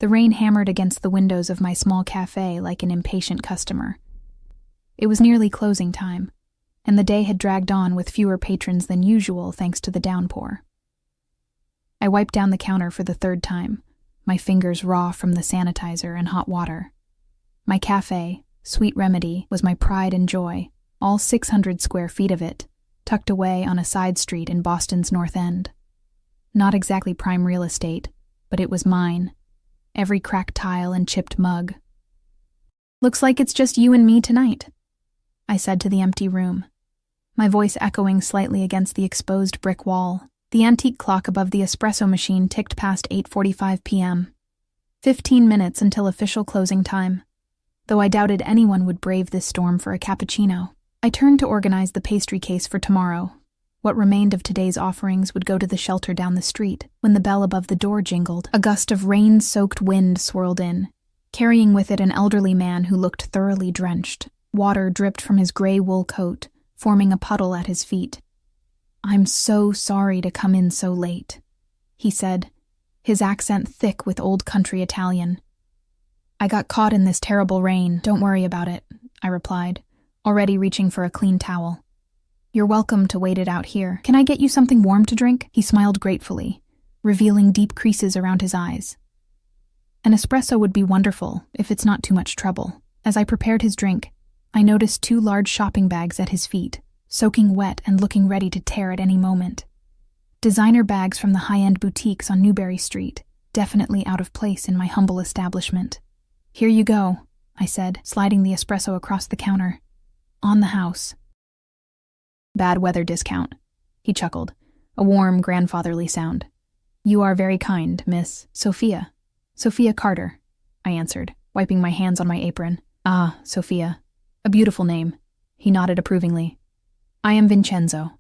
The rain hammered against the windows of my small cafe like an impatient customer. It was nearly closing time, and the day had dragged on with fewer patrons than usual thanks to the downpour. I wiped down the counter for the third time, my fingers raw from the sanitizer and hot water. My cafe, Sweet Remedy, was my pride and joy, all 600 square feet of it, tucked away on a side street in Boston's North End. Not exactly prime real estate, but it was mine. Every cracked tile and chipped mug. "Looks like it's just you and me tonight," I said to the empty room, my voice echoing slightly against the exposed brick wall. The antique clock above the espresso machine ticked past 8:45 p.m. 15 minutes until official closing time, though I doubted anyone would brave this storm for a cappuccino. I turned to organize the pastry case for tomorrow. What remained of today's offerings would go to the shelter down the street when the bell above the door jingled. A gust of rain-soaked wind swirled in, carrying with it an elderly man who looked thoroughly drenched. Water dripped from his gray wool coat, forming a puddle at his feet. "I'm so sorry to come in so late," he said, his accent thick with old country Italian. "I got caught in this terrible rain. Don't worry about it," I replied, already reaching for a clean towel. "You're welcome to wait it out here. Can I get you something warm to drink?" He smiled gratefully, revealing deep creases around his eyes. "An espresso would be wonderful, if it's not too much trouble." As I prepared his drink, I noticed 2 large shopping bags at his feet, soaking wet and looking ready to tear at any moment. Designer bags from the high-end boutiques on Newbury Street, definitely out of place in my humble establishment. "Here you go," I said, sliding the espresso across the counter. "On the house." "Bad weather discount," he chuckled, a warm, grandfatherly sound. "You are very kind, Miss Sophia." "Sophia Carter," I answered, wiping my hands on my apron. "Ah, Sophia. A beautiful name." He nodded approvingly. "I am Vincenzo."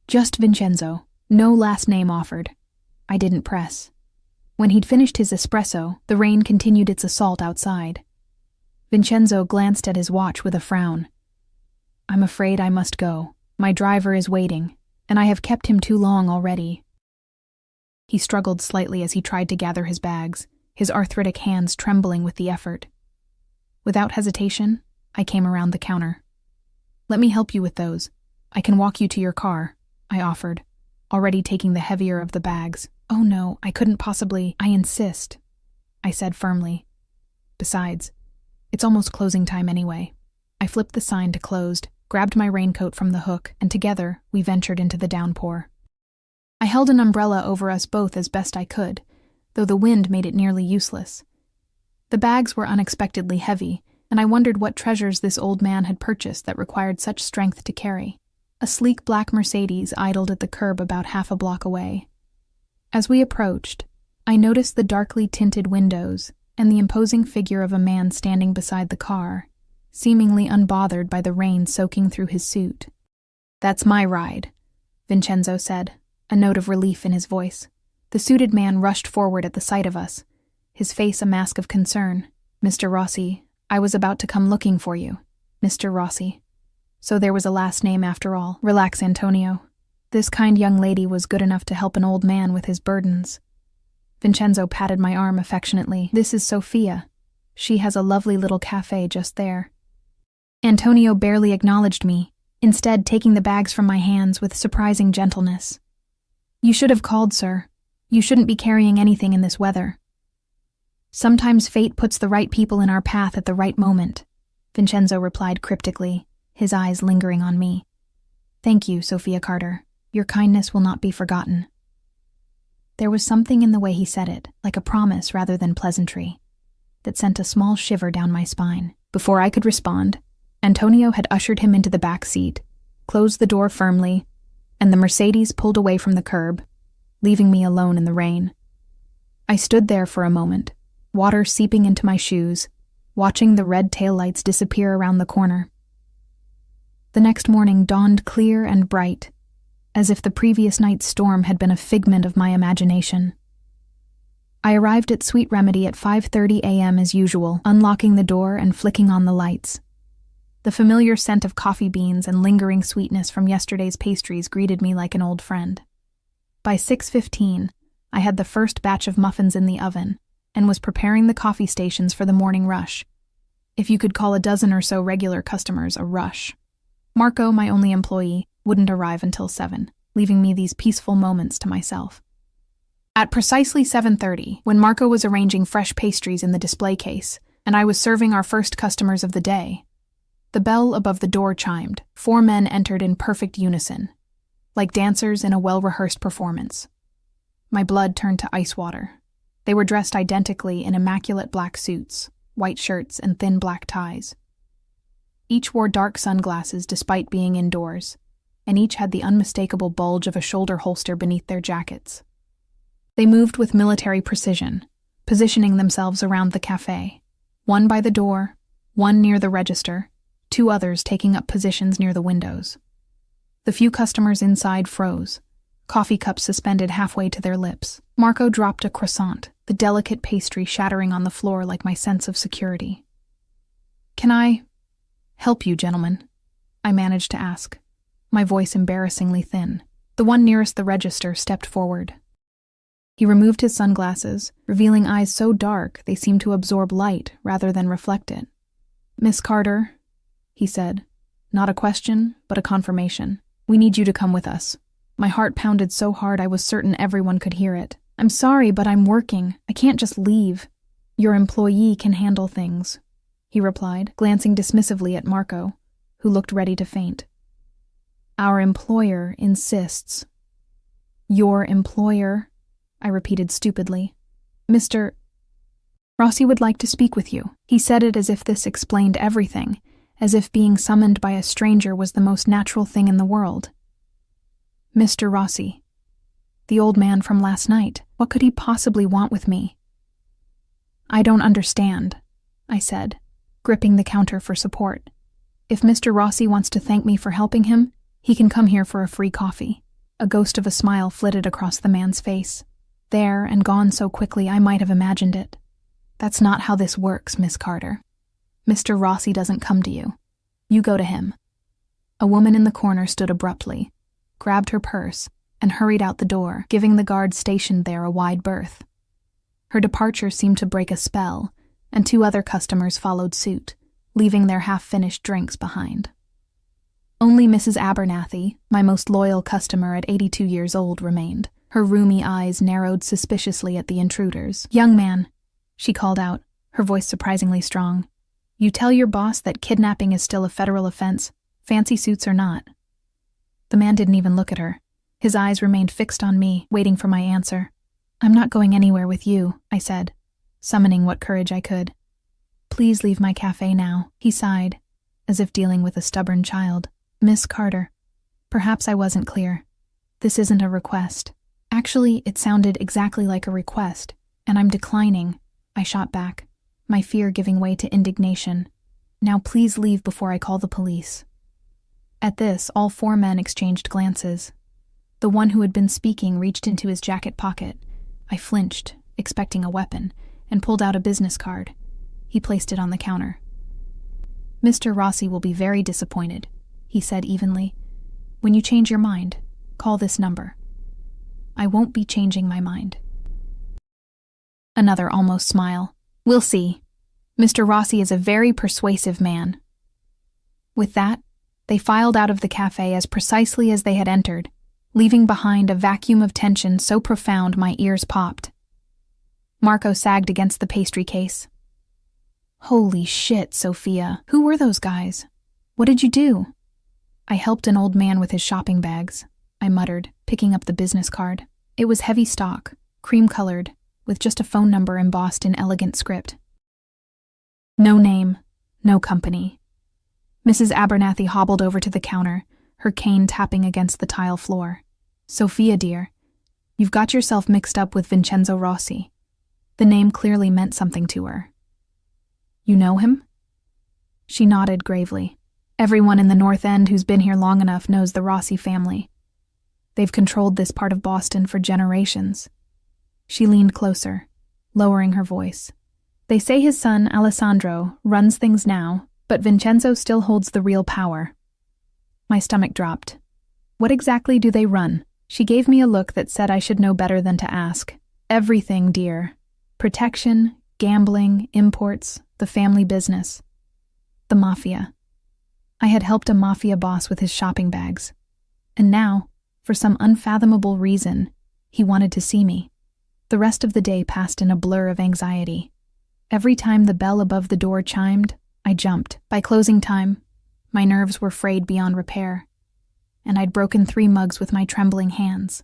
Just Vincenzo, no last name offered. I didn't press. When he'd finished his espresso, the rain continued its assault outside. Vincenzo glanced at his watch with a frown. "I'm afraid I must go. My driver is waiting, and I have kept him too long already." He struggled slightly as he tried to gather his bags, his arthritic hands trembling with the effort. Without hesitation, I came around the counter. "Let me help you with those. I can walk you to your car," I offered, already taking the heavier of the bags. "Oh no, I couldn't possibly. I insist," I said firmly. "Besides, it's almost closing time anyway." I flipped the sign to closed, grabbed my raincoat from the hook, and together we ventured into the downpour. I held an umbrella over us both as best I could, though the wind made it nearly useless. The bags were unexpectedly heavy, and I wondered what treasures this old man had purchased that required such strength to carry. A sleek black Mercedes idled at the curb about half a block away. As we approached, I noticed the darkly tinted windows and the imposing figure of a man standing beside the car, seemingly unbothered by the rain soaking through his suit. "That's my ride," Vincenzo said, a note of relief in his voice. The suited man rushed forward at the sight of us, his face a mask of concern. "Mr. Rossi, I was about to come looking for you." Mr. Rossi. So there was a last name after all. "Relax, Antonio. This kind young lady was good enough to help an old man with his burdens." Vincenzo patted my arm affectionately. "This is Sophia. She has a lovely little cafe just there." Antonio barely acknowledged me, instead taking the bags from my hands with surprising gentleness. "You should have called, sir. You shouldn't be carrying anything in this weather." "Sometimes fate puts the right people in our path at the right moment," Vincenzo replied cryptically, his eyes lingering on me. "Thank you, Sophia Carter. Your kindness will not be forgotten." There was something in the way he said it, like a promise rather than pleasantry, that sent a small shiver down my spine. Before I could respond, Antonio had ushered him into the back seat, closed the door firmly, and the Mercedes pulled away from the curb, leaving me alone in the rain. I stood there for a moment, water seeping into my shoes, watching the red taillights disappear around the corner. The next morning dawned clear and bright, as if the previous night's storm had been a figment of my imagination. I arrived at Sweet Remedy at 5:30 a.m. as usual, unlocking the door and flicking on the lights. The familiar scent of coffee beans and lingering sweetness from yesterday's pastries greeted me like an old friend. By 6:15, I had the first batch of muffins in the oven, and was preparing the coffee stations for the morning rush. If you could call a dozen or so regular customers a rush. Marco, my only employee, wouldn't arrive until 7, leaving me these peaceful moments to myself. At precisely 7:30, when Marco was arranging fresh pastries in the display case, and I was serving our first customers of the day, the bell above the door chimed. 4 men entered in perfect unison, like dancers in a well-rehearsed performance. My blood turned to ice water. They were dressed identically in immaculate black suits, white shirts, and thin black ties. Each wore dark sunglasses despite being indoors, and each had the unmistakable bulge of a shoulder holster beneath their jackets. They moved with military precision, positioning themselves around the cafe, one by the door, one near the register, 2 others taking up positions near the windows. The few customers inside froze, coffee cups suspended halfway to their lips. Marco dropped a croissant, the delicate pastry shattering on the floor like my sense of security. "Can I help you, gentlemen?" I managed to ask, my voice embarrassingly thin. The one nearest the register stepped forward. He removed his sunglasses, revealing eyes so dark they seemed to absorb light rather than reflect it. "Miss Carter," he said, not a question, but a confirmation. "We need you to come with us." My heart pounded so hard I was certain everyone could hear it. "I'm sorry, but I'm working. I can't just leave." "Your employee can handle things," he replied, glancing dismissively at Marco, who looked ready to faint. "Our employer insists." "Your employer?" I repeated stupidly. "Mr. Rossi would like to speak with you." He said it as if this explained everything, as if being summoned by a stranger was the most natural thing in the world. "Mr. Rossi. The old man from last night. What could he possibly want with me?" "I don't understand," I said, gripping the counter for support. "If Mr. Rossi wants to thank me for helping him, he can come here for a free coffee." A ghost of a smile flitted across the man's face. There and gone so quickly I might have imagined it. "That's not how this works, Miss Carter. Mr. Rossi doesn't come to you. You go to him." A woman in the corner stood abruptly, grabbed her purse, and hurried out the door, giving the guard stationed there a wide berth. Her departure seemed to break a spell, and 2 other customers followed suit, leaving their half-finished drinks behind. Only Mrs. Abernathy, my most loyal customer at 82 years old, remained. Her rheumy eyes narrowed suspiciously at the intruders. "Young man," she called out, her voice surprisingly strong, "you tell your boss that kidnapping is still a federal offense, fancy suits or not." The man didn't even look at her. His eyes remained fixed on me, waiting for my answer. "I'm not going anywhere with you," I said, summoning what courage I could. "Please leave my cafe now," he sighed, as if dealing with a stubborn child. "Miss Carter, perhaps I wasn't clear. This isn't a request." Actually, it sounded exactly like a request, and I'm declining, I shot back, my fear giving way to indignation. "Now please leave before I call the police." At this, all 4 men exchanged glances. The one who had been speaking reached into his jacket pocket. I flinched, expecting a weapon, and pulled out a business card. He placed it on the counter. "Mr. Rossi will be very disappointed," he said evenly. "When you change your mind, call this number." "I won't be changing my mind." Another almost smile. "We'll see. Mr. Rossi is a very persuasive man." With that, they filed out of the cafe as precisely as they had entered, leaving behind a vacuum of tension so profound my ears popped. Marco sagged against the pastry case. "Holy shit, Sophia. Who were those guys? What did you do?" "I helped an old man with his shopping bags," I muttered, picking up the business card. It was heavy stock, cream-colored, with just a phone number embossed in elegant script. No name, no company. Mrs. Abernathy hobbled over to the counter, her cane tapping against the tile floor. "Sophia, dear, you've got yourself mixed up with Vincenzo Rossi." The name clearly meant something to her. "You know him?" She nodded gravely. "Everyone in the North End who's been here long enough knows the Rossi family. They've controlled this part of Boston for generations." She leaned closer, lowering her voice. "They say his son, Alessandro, runs things now, but Vincenzo still holds the real power." My stomach dropped. "What exactly do they run?" She gave me a look that said I should know better than to ask. "Everything, dear. Protection, gambling, imports, the family business. The mafia. I had helped a mafia boss with his shopping bags. And now, for some unfathomable reason, he wanted to see me. The rest of the day passed in a blur of anxiety. Every time the bell above the door chimed, I jumped. By closing time, my nerves were frayed beyond repair, and I'd broken 3 mugs with my trembling hands.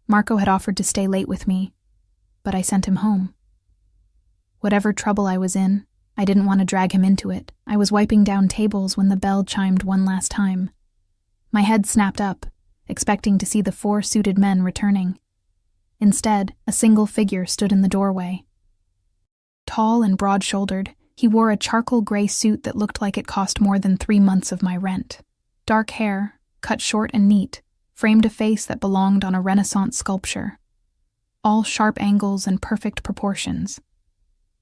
Marco had offered to stay late with me, but I sent him home. Whatever trouble I was in, I didn't want to drag him into it. I was wiping down tables when the bell chimed one last time. My head snapped up, expecting to see the 4 suited men returning. Instead, a single figure stood in the doorway. Tall and broad-shouldered, he wore a charcoal gray suit that looked like it cost more than 3 months of my rent. Dark hair, cut short and neat, framed a face that belonged on a Renaissance sculpture. All sharp angles and perfect proportions.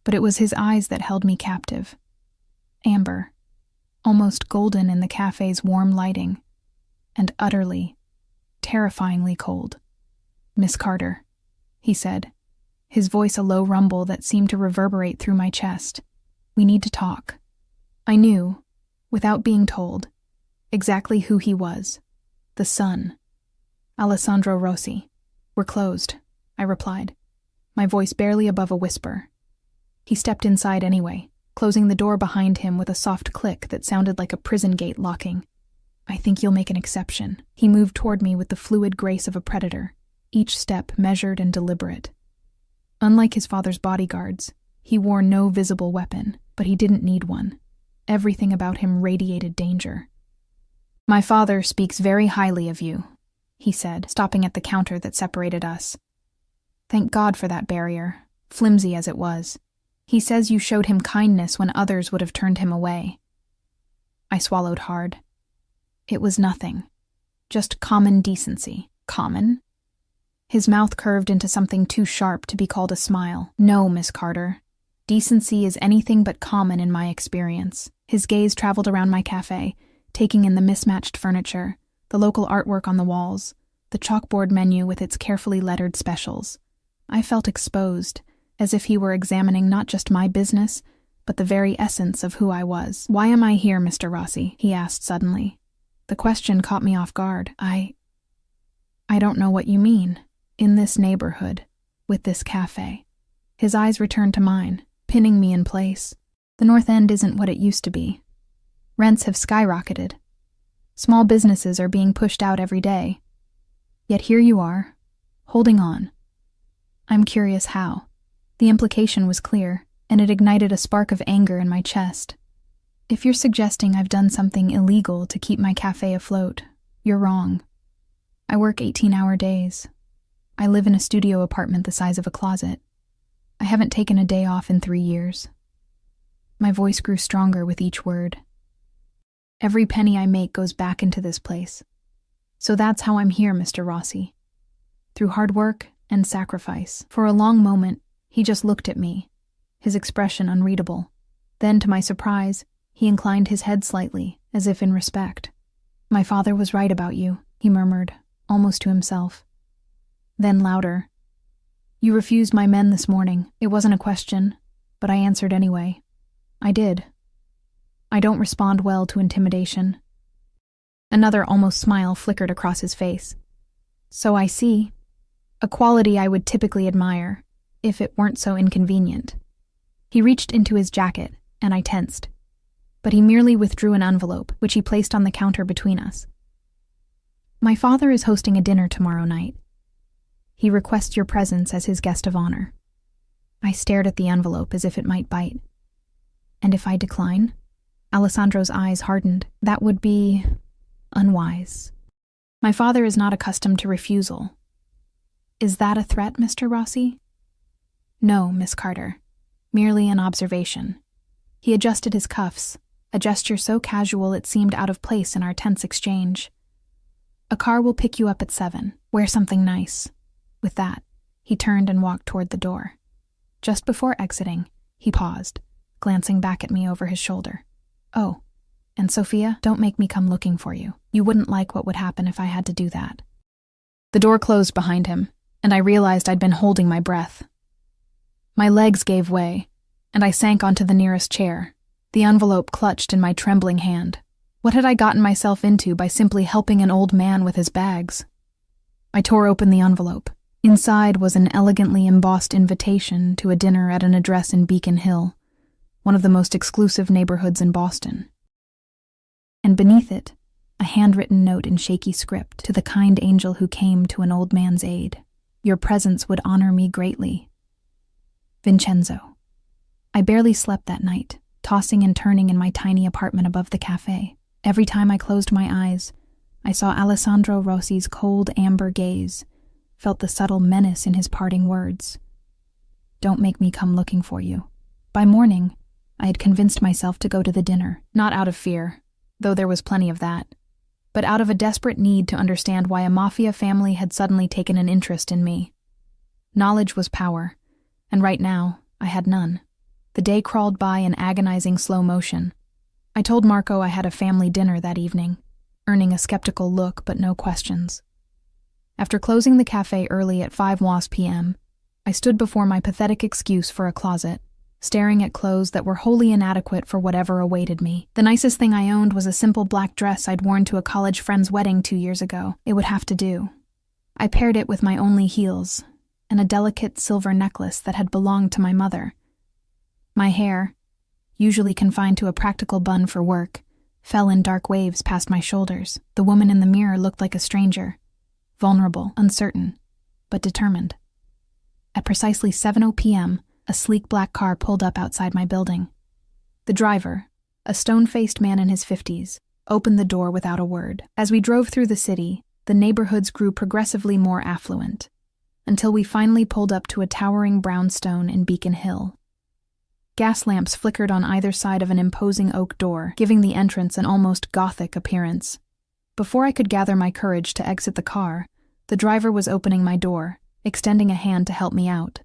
But it was his eyes that held me captive. Amber, almost golden in the cafe's warm lighting, and utterly, terrifyingly cold. "Miss Carter," he said, his voice a low rumble that seemed to reverberate through my chest. "We need to talk." I knew, without being told, exactly who he was. The son. Alessandro Rossi. "We're closed," I replied, my voice barely above a whisper. He stepped inside anyway, closing the door behind him with a soft click that sounded like a prison gate locking. "I think you'll make an exception." He moved toward me with the fluid grace of a predator, each step measured and deliberate. Unlike his father's bodyguards, he wore no visible weapon, but he didn't need one. Everything about him radiated danger. "My father speaks very highly of you," he said, stopping at the counter that separated us. "Thank God for that barrier, flimsy as it was. He says you showed him kindness when others would have turned him away." I swallowed hard. It was nothing. Just common decency. Common? His mouth curved into something too sharp to be called a smile. "No, Miss Carter. Decency is anything but common in my experience." His gaze traveled around my cafe, taking in the mismatched furniture, the local artwork on the walls, the chalkboard menu with its carefully lettered specials. I felt exposed, as if he were examining not just my business, but the very essence of who I was. "Why am I here, Mr. Rossi?" he asked suddenly. The question caught me off guard. I don't know what you mean. In this neighborhood, with this cafe." His eyes returned to mine, pinning me in place. "The North End isn't what it used to be. Rents have skyrocketed. Small businesses are being pushed out every day. Yet here you are, holding on. I'm curious how." The implication was clear, and it ignited a spark of anger in my chest. "If you're suggesting I've done something illegal to keep my cafe afloat, you're wrong. I work 18-hour days. I live in a studio apartment the size of a closet. I haven't taken a day off in 3 years." My voice grew stronger with each word. "Every penny I make goes back into this place. So that's how I'm here, Mr. Rossi. Through hard work and sacrifice." For a long moment, he just looked at me, his expression unreadable. Then, to my surprise, he inclined his head slightly, as if in respect. "My father was right about you," he murmured, almost to himself. Then louder, "You refused my men this morning. It wasn't a question, but I answered anyway. I did. I don't respond well to intimidation." Another almost smile flickered across his face. "So I see. A quality I would typically admire, if it weren't so inconvenient." He reached into his jacket, and I tensed. But he merely withdrew an envelope, which he placed on the counter between us. "My father is hosting a dinner tomorrow night. He requests your presence as his guest of honor." I stared at the envelope as if it might bite. "And if I decline?" Alessandro's eyes hardened. "That would be unwise. My father is not accustomed to refusal." "Is that a threat, Mr. Rossi?" "No, Miss Carter. Merely an observation." He adjusted his cuffs, a gesture so casual it seemed out of place in our tense exchange. "A car will pick you up at 7. Wear something nice." With that, he turned and walked toward the door. Just before exiting, he paused, glancing back at me over his shoulder. "Oh, and Sophia, don't make me come looking for you. You wouldn't like what would happen if I had to do that." The door closed behind him, and I realized I'd been holding my breath. My legs gave way, and I sank onto the nearest chair, the envelope clutched in my trembling hand. What had I gotten myself into by simply helping an old man with his bags? I tore open the envelope. Inside was an elegantly embossed invitation to a dinner at an address in Beacon Hill, one of the most exclusive neighborhoods in Boston. And beneath it, a handwritten note in shaky script to the kind angel who came to an old man's aid. Your presence would honor me greatly. Vincenzo. I barely slept that night, tossing and turning in my tiny apartment above the cafe. Every time I closed my eyes, I saw Alessandro Rossi's cold amber gaze, felt the subtle menace in his parting words. Don't make me come looking for you. By morning, I had convinced myself to go to the dinner, not out of fear, though there was plenty of that, but out of a desperate need to understand why a mafia family had suddenly taken an interest in me. Knowledge was power, and right now, I had none. The day crawled by in agonizing slow motion. I told Marco I had a family dinner that evening, earning a skeptical look but no questions. After closing the cafe early at 5 p.m., I stood before my pathetic excuse for a closet, staring at clothes that were wholly inadequate for whatever awaited me. The nicest thing I owned was a simple black dress I'd worn to a college friend's wedding 2 years ago. It would have to do. I paired it with my only heels, and a delicate silver necklace that had belonged to my mother. My hair, usually confined to a practical bun for work, fell in dark waves past my shoulders. The woman in the mirror looked like a stranger, vulnerable, uncertain, but determined. At precisely 7 p.m., a sleek black car pulled up outside my building. The driver, a stone-faced man in his 50s, opened the door without a word. As we drove through the city, the neighborhoods grew progressively more affluent, until we finally pulled up to a towering brownstone in Beacon Hill. Gas lamps flickered on either side of an imposing oak door, giving the entrance an almost Gothic appearance. Before I could gather my courage to exit the car, the driver was opening my door, extending a hand to help me out.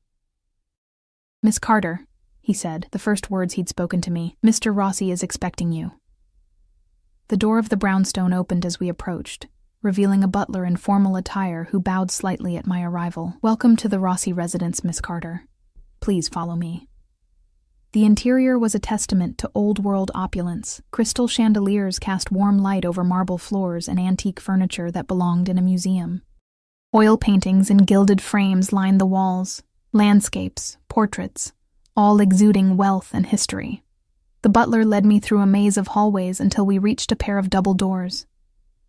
"Miss Carter," he said, the first words he'd spoken to me, "Mr. Rossi is expecting you." The door of the brownstone opened as we approached, revealing a butler in formal attire who bowed slightly at my arrival. "Welcome to the Rossi residence, Miss Carter. Please follow me." The interior was a testament to old-world opulence. Crystal chandeliers cast warm light over marble floors and antique furniture that belonged in a museum. Oil paintings in gilded frames lined the walls, landscapes, portraits, all exuding wealth and history. The butler led me through a maze of hallways until we reached a pair of double doors.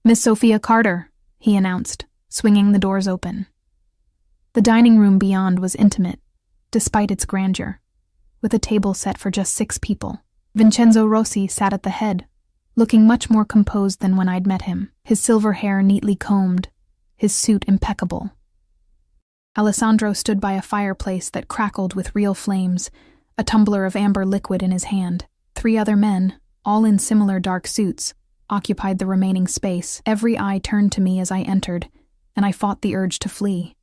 "Miss Sophia Carter," he announced, swinging the doors open. The dining room beyond was intimate, despite its grandeur, with a table set for just 6 people. Vincenzo Rossi sat at the head, looking much more composed than when I'd met him, his silver hair neatly combed, his suit impeccable. Alessandro stood by a fireplace that crackled with real flames, a tumbler of amber liquid in his hand. 3 other men, all in similar dark suits, occupied the remaining space. Every eye turned to me as I entered, and I fought the urge to flee.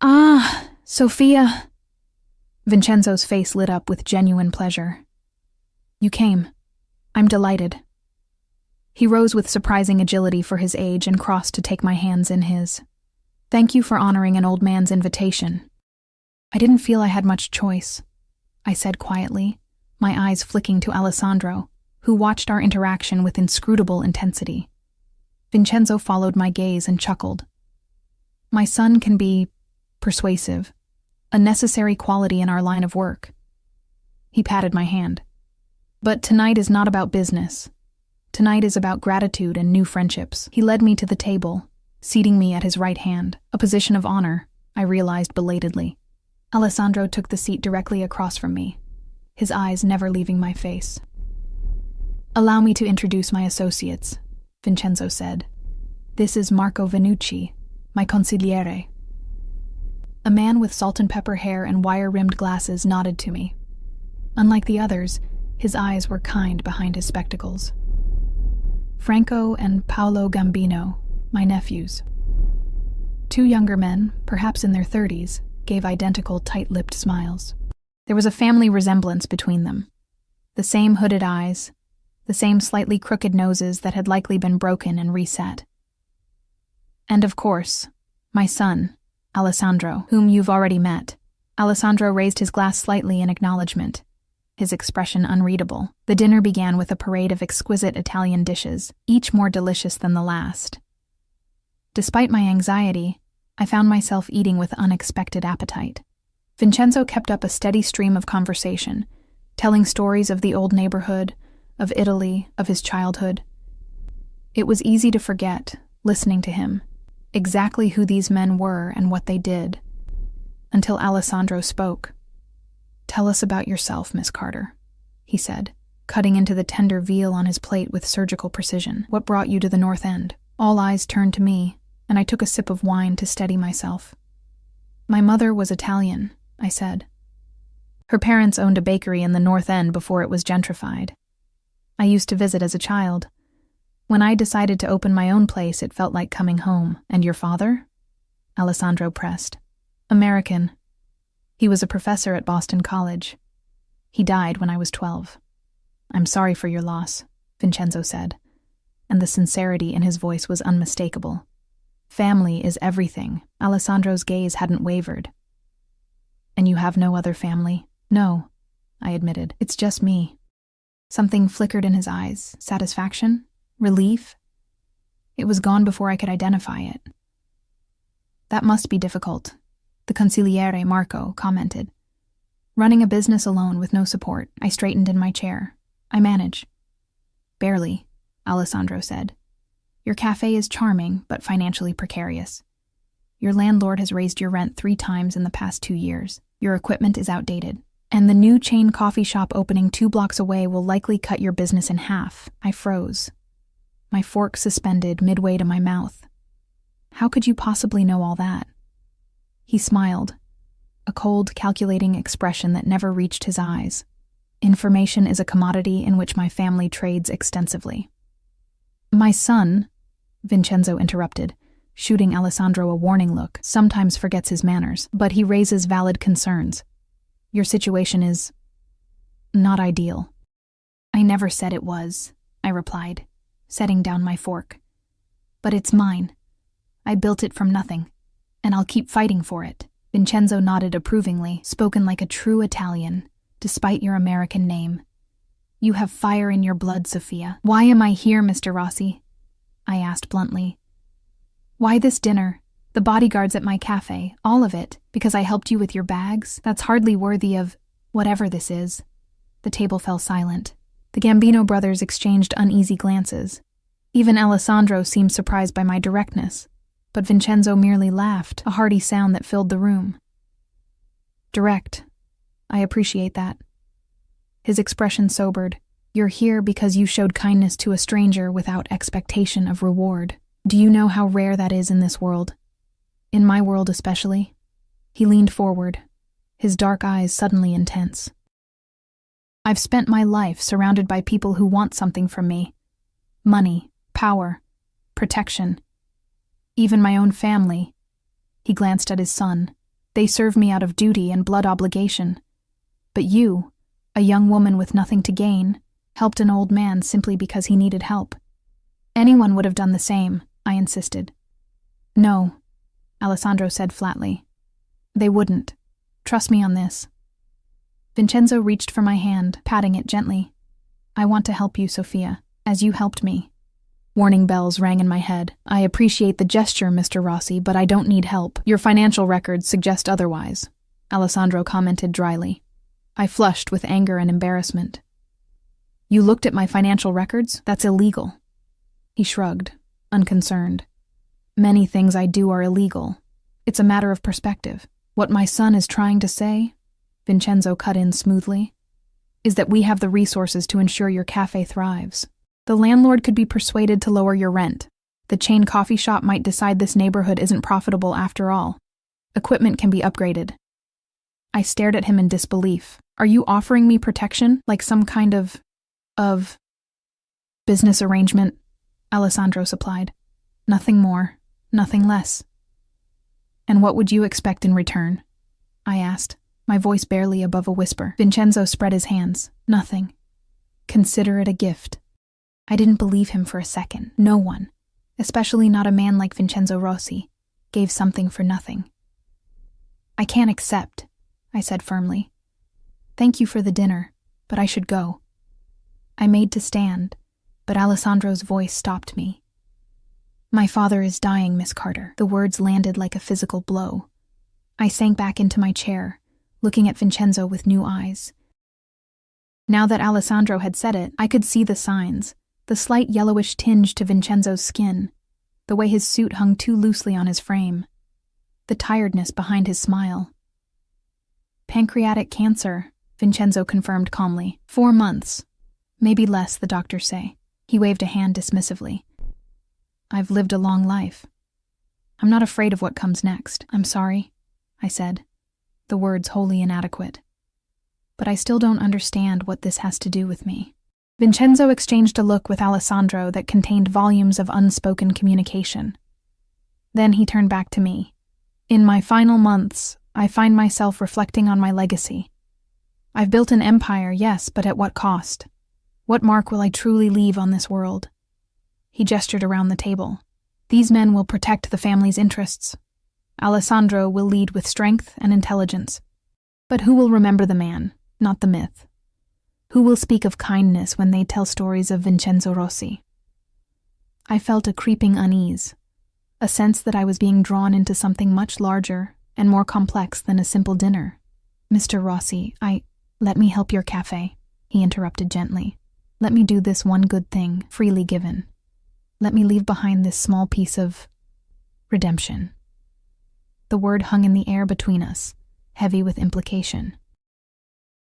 "Ah, Sophia!" Vincenzo's face lit up with genuine pleasure. "You came. I'm delighted." He rose with surprising agility for his age and crossed to take my hands in his. "Thank you for honoring an old man's invitation." "I didn't feel I had much choice," I said quietly, my eyes flicking to Alessandro, who watched our interaction with inscrutable intensity. Vincenzo followed my gaze and chuckled. "My son can be persuasive, a necessary quality in our line of work." He patted my hand. "But tonight is not about business. Tonight is about gratitude and new friendships." He led me to the table, seating me at his right hand, a position of honor, I realized belatedly. Alessandro took the seat directly across from me, his eyes never leaving my face. "Allow me to introduce my associates," Vincenzo said. "This is Marco Venucci, my consigliere." A man with salt and pepper hair and wire-rimmed glasses nodded to me. Unlike the others, his eyes were kind behind his spectacles. "Franco and Paolo Gambino, my nephews." 2 younger men, perhaps in their 30s, gave identical tight-lipped smiles. There was a family resemblance between them. The same hooded eyes, the same slightly crooked noses that had likely been broken and reset. And of course, my son, Alessandro, whom you've already met. Alessandro raised his glass slightly in acknowledgement, his expression unreadable. The dinner began with a parade of exquisite Italian dishes, each more delicious than the last. Despite my anxiety, I found myself eating with unexpected appetite. Vincenzo kept up a steady stream of conversation, telling stories of the old neighborhood, of Italy, of his childhood. It was easy to forget, listening to him, exactly who these men were and what they did, until Alessandro spoke. "Tell us about yourself, Miss Carter," he said, cutting into the tender veal on his plate with surgical precision. "What brought you to the North End?" All eyes turned to me, and I took a sip of wine to steady myself. "My mother was Italian," I said. "Her parents owned a bakery in the North End before it was gentrified. I used to visit as a child. When I decided to open my own place, it felt like coming home." "And your father?" Alessandro pressed. "American. He was a professor at Boston College. He died when I was 12. "I'm sorry for your loss," Vincenzo said, and the sincerity in his voice was unmistakable. "Family is everything." Alessandro's gaze hadn't wavered. "And you have no other family?" "No," I admitted. "It's just me." Something flickered in his eyes. Satisfaction? Relief? It was gone before I could identify it. "That must be difficult," the consigliere Marco commented. "Running a business alone with no support." I straightened in my chair. "I manage." "Barely," Alessandro said. "Your cafe is charming, but financially precarious. Your landlord has raised your rent 3 times in the past 2 years. Your equipment is outdated. And the new chain coffee shop opening 2 blocks away will likely cut your business in half." I froze, my fork suspended midway to my mouth. "How could you possibly know all that?" He smiled, a cold, calculating expression that never reached his eyes. "Information is a commodity in which my family trades extensively." "My son," Vincenzo interrupted, shooting Alessandro a warning look, "sometimes forgets his manners, but he raises valid concerns. Your situation is not ideal." "I never said it was," I replied, setting down my fork. "But it's mine. I built it from nothing, and I'll keep fighting for it." Vincenzo nodded approvingly, "Spoken like a true Italian, despite your American name. You have fire in your blood, Sophia." "Why am I here, Mr. Rossi?" I asked bluntly. "Why this dinner? The bodyguards at my cafe, all of it, because I helped you with your bags? That's hardly worthy of whatever this is." The table fell silent. The Gambino brothers exchanged uneasy glances. Even Alessandro seemed surprised by my directness, but Vincenzo merely laughed, a hearty sound that filled the room. "Direct. I appreciate that." His expression sobered. "You're here because you showed kindness to a stranger without expectation of reward. Do you know how rare that is in this world? In my world especially." He leaned forward, his dark eyes suddenly intense. "I've spent my life surrounded by people who want something from me. Money, power, protection. Even my own family." He glanced at his son. "They serve me out of duty and blood obligation. But you, a young woman with nothing to gain, helped an old man simply because he needed help. Anyone would have done the same," I insisted. "No," Alessandro said flatly. "They wouldn't. Trust me on this." Vincenzo reached for my hand, patting it gently. "I want to help you, Sophia, as you helped me." Warning bells rang in my head. "I appreciate the gesture, Mr. Rossi, but I don't need help. Your financial records suggest otherwise," Alessandro commented dryly. I flushed with anger and embarrassment. "You looked at my financial records? That's illegal." He shrugged, unconcerned. "Many things I do are illegal. It's a matter of perspective. What my son is trying to say," Vincenzo cut in smoothly, "is that we have the resources to ensure your cafe thrives. The landlord could be persuaded to lower your rent. The chain coffee shop might decide this neighborhood isn't profitable after all. Equipment can be upgraded." I stared at him in disbelief. "Are you offering me protection, like some kind of business arrangement?" Alessandro supplied. "Nothing more, nothing less." "And what would you expect in return?" I asked, my voice barely above a whisper. Vincenzo spread his hands. "Nothing. Consider it a gift." I didn't believe him for a second. No one, especially not a man like Vincenzo Rossi, gave something for nothing. "I can't accept," I said firmly. Thank you for the dinner, but I should go. I made to stand, but Alessandro's voice stopped me. My father is dying, Miss Carter. The words landed like a physical blow. I sank back into my chair, looking at Vincenzo with new eyes. Now that Alessandro had said it, I could see the signs, the slight yellowish tinge to Vincenzo's skin, the way his suit hung too loosely on his frame, the tiredness behind his smile. Pancreatic cancer, Vincenzo confirmed calmly. 4 months. Maybe less, the doctors say. He waved a hand dismissively. I've lived a long life. I'm not afraid of what comes next. I'm sorry, I said, the words wholly inadequate. But I still don't understand what this has to do with me. Vincenzo exchanged a look with Alessandro that contained volumes of unspoken communication. Then he turned back to me. In my final months, I find myself reflecting on my legacy. I've built an empire, yes, but at what cost? What mark will I truly leave on this world? He gestured around the table. These men will protect the family's interests. Alessandro will lead with strength and intelligence. But who will remember the man, not the myth? Who will speak of kindness when they tell stories of Vincenzo Rossi? I felt a creeping unease, a sense that I was being drawn into something much larger and more complex than a simple dinner. Mr. Rossi, let me help your cafe, he interrupted gently. Let me do this one good thing, freely given. Let me leave behind this small piece of redemption. The word hung in the air between us, heavy with implication.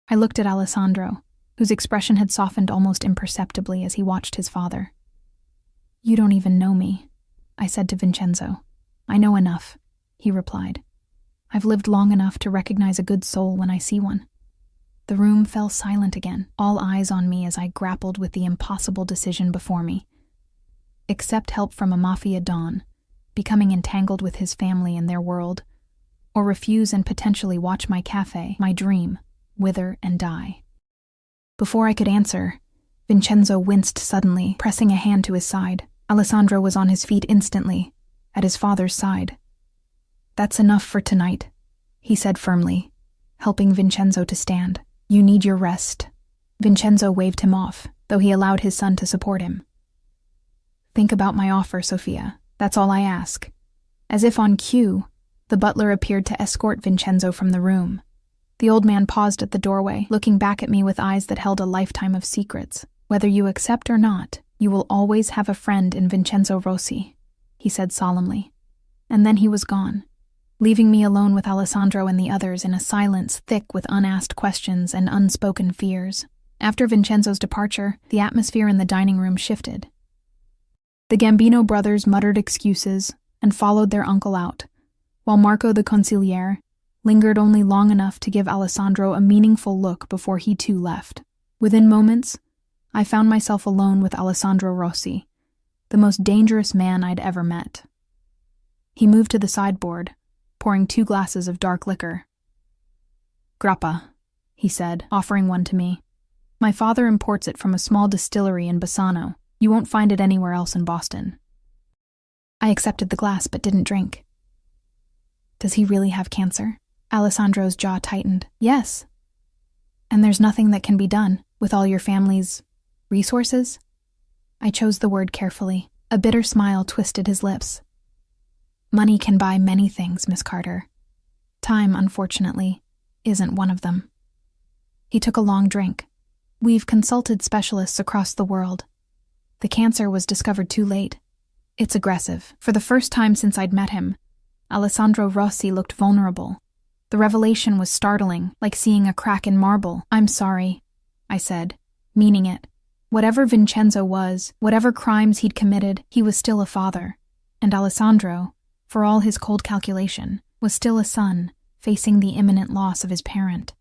I looked at Alessandro, whose expression had softened almost imperceptibly as he watched his father. You don't even know me, I said to Vincenzo. I know enough, he replied. I've lived long enough to recognize a good soul when I see one. The room fell silent again, all eyes on me as I grappled with the impossible decision before me. Accept help from a mafia don, becoming entangled with his family and their world, or refuse and potentially watch my cafe, my dream, wither and die. Before I could answer, Vincenzo winced suddenly, pressing a hand to his side. Alessandro was on his feet instantly, at his father's side. That's enough for tonight, he said firmly, helping Vincenzo to stand. You need your rest. Vincenzo waved him off, though he allowed his son to support him. Think about my offer, Sophia. That's all I ask. As if on cue, the butler appeared to escort Vincenzo from the room. The old man paused at the doorway, looking back at me with eyes that held a lifetime of secrets. Whether you accept or not, you will always have a friend in Vincenzo Rossi, he said solemnly. And then he was gone, leaving me alone with Alessandro and the others in a silence thick with unasked questions and unspoken fears. After Vincenzo's departure, the atmosphere in the dining room shifted. The Gambino brothers muttered excuses and followed their uncle out, while Marco the consigliere lingered only long enough to give Alessandro a meaningful look before he too left. Within moments, I found myself alone with Alessandro Rossi, the most dangerous man I'd ever met. He moved to the sideboard, pouring 2 glasses of dark liquor. Grappa, he said, offering one to me. My father imports it from a small distillery in Bassano. You won't find it anywhere else in Boston. I accepted the glass but didn't drink. Does he really have cancer? Alessandro's jaw tightened. Yes. And there's nothing that can be done with all your family's resources? I chose the word carefully. A bitter smile twisted his lips. Money can buy many things, Miss Carter. Time, unfortunately, isn't one of them. He took a long drink. We've consulted specialists across the world. The cancer was discovered too late. It's aggressive. For the first time since I'd met him, Alessandro Rossi looked vulnerable. The revelation was startling, like seeing a crack in marble. I'm sorry, I said, meaning it. Whatever Vincenzo was, whatever crimes he'd committed, he was still a father. And Alessandro, for all his cold calculation, was still a son, facing the imminent loss of his parent.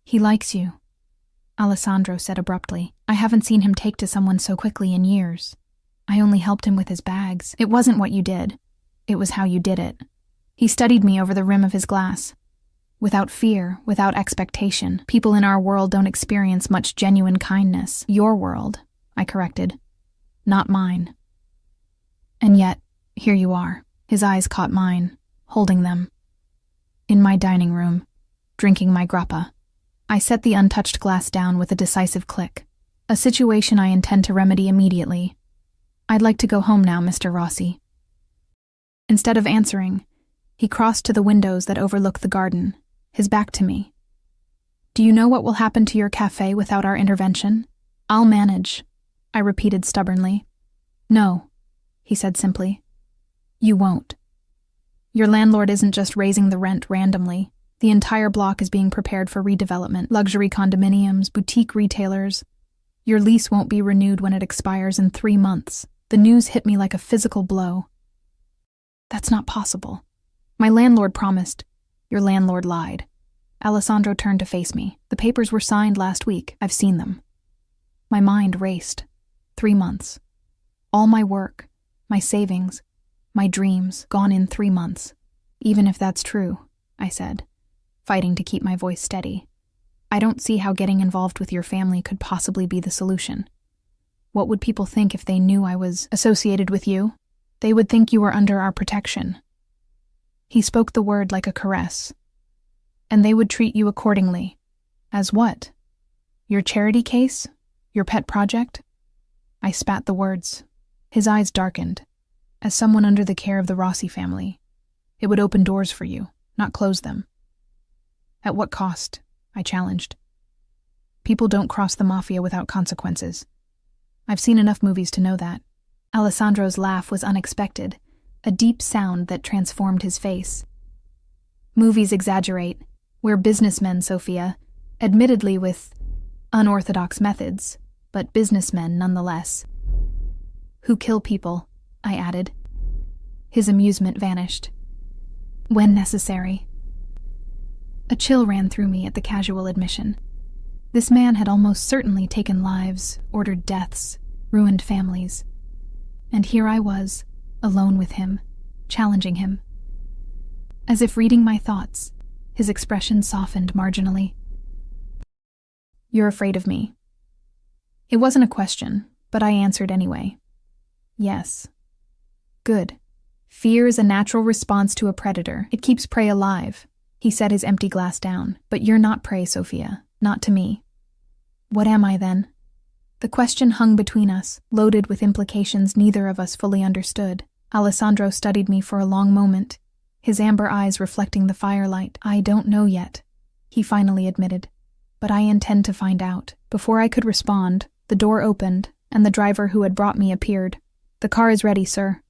He likes you, Alessandro said abruptly. I haven't seen him take to someone so quickly in years. I only helped him with his bags. It wasn't what you did. It was how you did it. He studied me over the rim of his glass. Without fear, without expectation, people in our world don't experience much genuine kindness. Your world, I corrected. Not mine. And yet, here you are. His eyes caught mine, holding them. In my dining room, drinking my grappa. I set the untouched glass down with a decisive click. A situation I intend to remedy immediately. I'd like to go home now, Mr. Rossi. Instead of answering, he crossed to the windows that overlook the garden, his back to me. Do you know what will happen to your cafe without our intervention? I'll manage, I repeated stubbornly. No, he said simply. You won't. Your landlord isn't just raising the rent randomly. The entire block is being prepared for redevelopment, luxury condominiums, boutique retailers. Your lease won't be renewed when it expires in 3 months. The news hit me like a physical blow. That's not possible. My landlord promised. Your landlord lied. Alessandro turned to face me. The papers were signed last week. I've seen them. My mind raced. 3 months. All my work, my savings, my dreams, gone in 3 months. Even if that's true, I said, fighting to keep my voice steady. I don't see how getting involved with your family could possibly be the solution. What would people think if they knew I was associated with you? They would think you were under our protection. He spoke the word like a caress. And they would treat you accordingly. As what? Your charity case? Your pet project? I spat the words. His eyes darkened. As someone under the care of the Rossi family, it would open doors for you, not close them. At what cost? I challenged. People don't cross the mafia without consequences. I've seen enough movies to know that. Alessandro's laugh was unexpected, a deep sound that transformed his face. Movies exaggerate. We're businessmen, Sophia, admittedly with unorthodox methods, but businessmen nonetheless. Who kill people, I added. His amusement vanished. When necessary. A chill ran through me at the casual admission. This man had almost certainly taken lives, ordered deaths, ruined families. And here I was, alone with him, challenging him. As if reading my thoughts, his expression softened marginally. You're afraid of me. It wasn't a question, but I answered anyway. Yes. Good. Fear is a natural response to a predator. It keeps prey alive. He set his empty glass down. But you're not prey, Sophia. Not to me. What am I then? The question hung between us, loaded with implications neither of us fully understood. Alessandro studied me for a long moment, his amber eyes reflecting the firelight. I don't know yet, he finally admitted. But I intend to find out. Before I could respond, the door opened, and the driver who had brought me appeared. The car is ready, sir.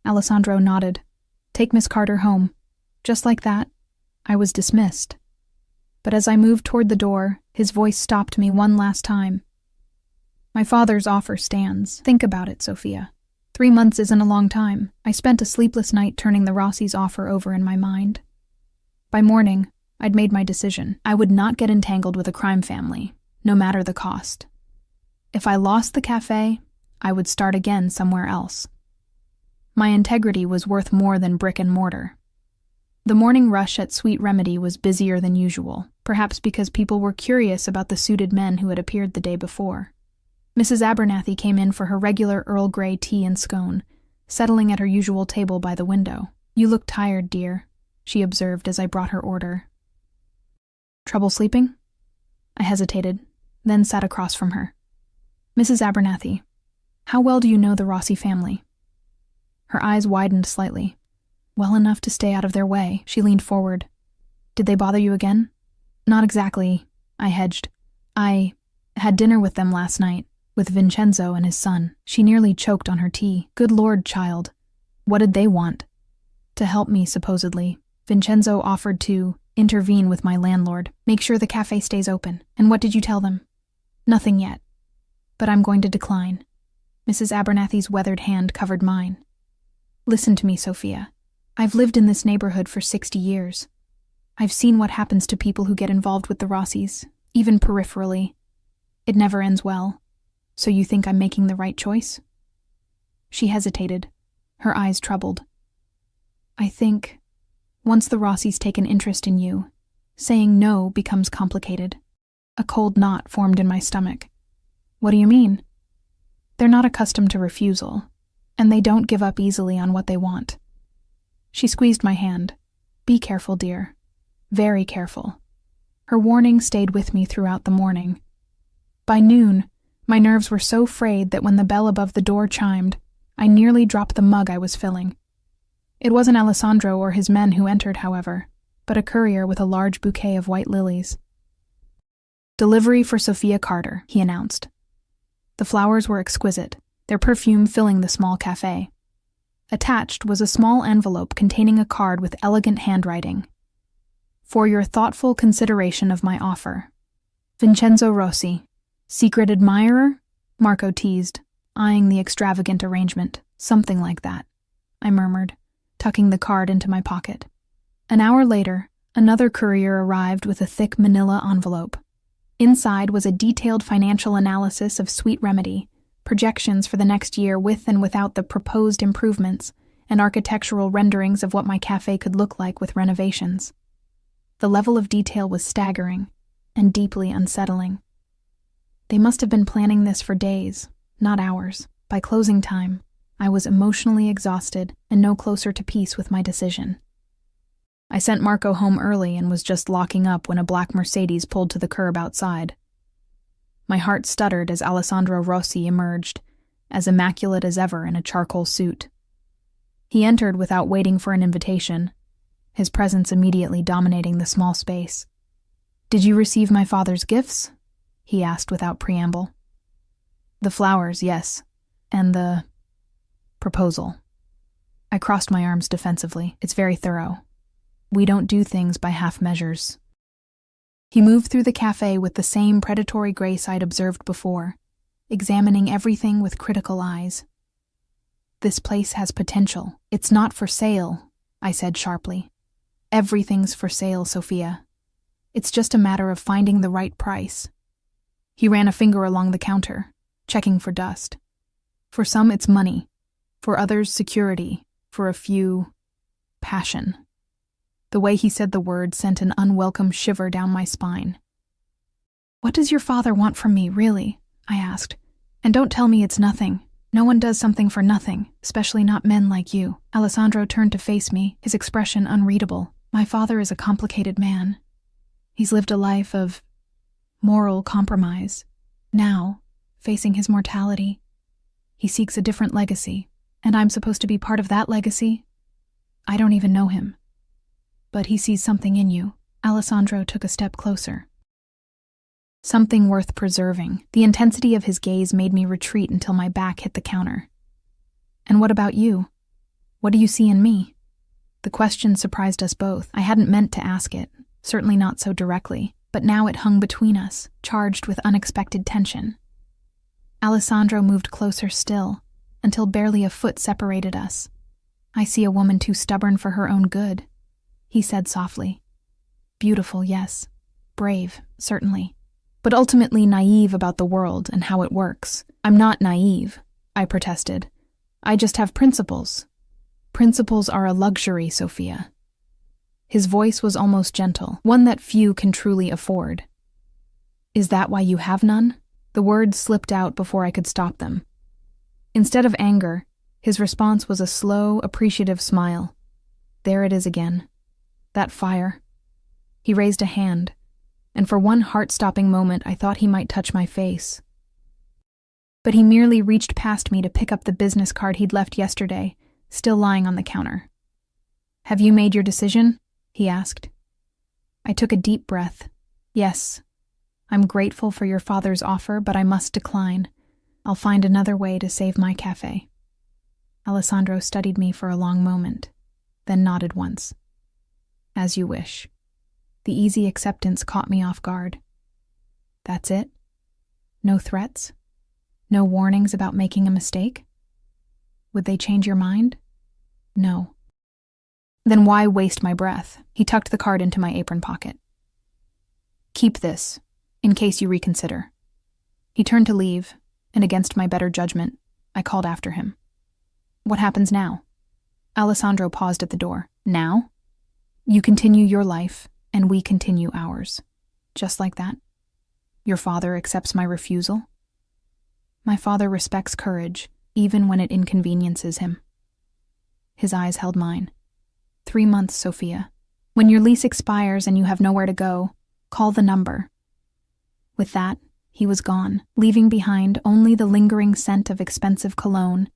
Alessandro nodded. Take Miss Carter home. Just like that, I was dismissed. But as I moved toward the door, his voice stopped me one last time. My father's offer stands. Think about it, Sophia. 3 months isn't a long time. I spent a sleepless night turning the Rossi's offer over in my mind. By morning, I'd made my decision. I would not get entangled with a crime family, no matter the cost. If I lost the cafe, I would start again somewhere else. My integrity was worth more than brick and mortar. The morning rush at Sweet Remedy was busier than usual, perhaps because people were curious about the suited men who had appeared the day before. Mrs. Abernathy came in for her regular Earl Grey tea and scone, settling at her usual table by the window. You look tired, dear, she observed as I brought her order. Trouble sleeping? I hesitated, then sat across from her. Mrs. Abernathy, how well do you know the Rossi family? Her eyes widened slightly. Well enough to stay out of their way. She leaned forward. Did they bother you again? Not exactly, I hedged. I had dinner with them last night, with Vincenzo and his son. She nearly choked on her tea. Good Lord, child. What did they want? To help me, supposedly. Vincenzo offered to intervene with my landlord, make sure the cafe stays open. And what did you tell them? Nothing yet. But I'm going to decline. Mrs. Abernathy's weathered hand covered mine. Listen to me, Sophia. I've lived in this neighborhood for 60 years. I've seen what happens to people who get involved with the Rossis, even peripherally. It never ends well. So you think I'm making the right choice? She hesitated, her eyes troubled. I think, once the Rossis take an interest in you, saying no becomes complicated. A cold knot formed in my stomach. What do you mean? They're not accustomed to refusal, and they don't give up easily on what they want. She squeezed my hand. Be careful, dear. Very careful. Her warning stayed with me throughout the morning. By noon, my nerves were so frayed that when the bell above the door chimed, I nearly dropped the mug I was filling. It wasn't Alessandro or his men who entered, however, but a courier with a large bouquet of white lilies. "Delivery for Sophia Carter," he announced. The flowers were exquisite, their perfume filling the small café. Attached was a small envelope containing a card with elegant handwriting. "For your thoughtful consideration of my offer. Vincenzo Rossi, secret admirer?" Marco teased, eyeing the extravagant arrangement. "Something like that," I murmured, tucking the card into my pocket. An hour later, another courier arrived with a thick manila envelope. Inside was a detailed financial analysis of Sweet Remedy, projections for the next year with and without the proposed improvements, and architectural renderings of what my cafe could look like with renovations. The level of detail was staggering and deeply unsettling. They must have been planning this for days, not hours. By closing time, I was emotionally exhausted and no closer to peace with my decision. I sent Marco home early and was just locking up when a black Mercedes pulled to the curb outside. My heart stuttered as Alessandro Rossi emerged, as immaculate as ever in a charcoal suit. He entered without waiting for an invitation, his presence immediately dominating the small space. "Did you receive my father's gifts?" he asked without preamble. "The flowers, yes. And the proposal." I crossed my arms defensively. "It's very thorough. We don't do things by half measures." He moved through the cafe with the same predatory grace I'd observed before, examining everything with critical eyes. "This place has potential. It's not for sale," I said sharply. "Everything's for sale, Sophia. It's just a matter of finding the right price." He ran a finger along the counter, checking for dust. "For some, it's money. For others, security. For a few, passion." The way he said the word sent an unwelcome shiver down my spine. "What does your father want from me, really?" I asked. "And don't tell me it's nothing. No one does something for nothing, especially not men like you." Alessandro turned to face me, his expression unreadable. "My father is a complicated man. He's lived a life of moral compromise. Now, facing his mortality, he seeks a different legacy, and I'm supposed to be part of that legacy? I don't even know him. But he sees something in you." Alessandro took a step closer. Something worth preserving. The intensity of his gaze made me retreat until my back hit the counter. "And what about you? What do you see in me?" The question surprised us both. I hadn't meant to ask it, certainly not so directly, but now it hung between us, charged with unexpected tension. Alessandro moved closer still, until barely a foot separated us. "I see a woman too stubborn for her own good," he said softly. "Beautiful, yes. Brave, certainly. But ultimately naive about the world and how it works." "I'm not naive," I protested. "I just have principles. Principles are a luxury, Sophia." His voice was almost gentle, one that few can truly afford. "Is that why you have none?" The words slipped out before I could stop them. Instead of anger, his response was a slow, appreciative smile. There it is again. That fire. He raised a hand, and for one heart-stopping moment I thought he might touch my face. But he merely reached past me to pick up the business card he'd left yesterday, still lying on the counter. "Have you made your decision?" he asked. I took a deep breath. "Yes. I'm grateful for your father's offer, but I must decline. I'll find another way to save my cafe." Alessandro studied me for a long moment, then nodded once. "As you wish." The easy acceptance caught me off guard. "That's it? No threats? No warnings about making a mistake? Would they change your mind?" "No." "Then why waste my breath?" He tucked the card into my apron pocket. "Keep this, in case you reconsider." He turned to leave, and against my better judgment, I called after him. "What happens now?" Alessandro paused at the door. "Now? You continue your life, and we continue ours. Just like that? Your father accepts my refusal?" "My father respects courage, even when it inconveniences him." His eyes held mine. 3 months, Sophia. When your lease expires and you have nowhere to go, Call the number." With that, he was gone, leaving behind only the lingering scent of expensive cologne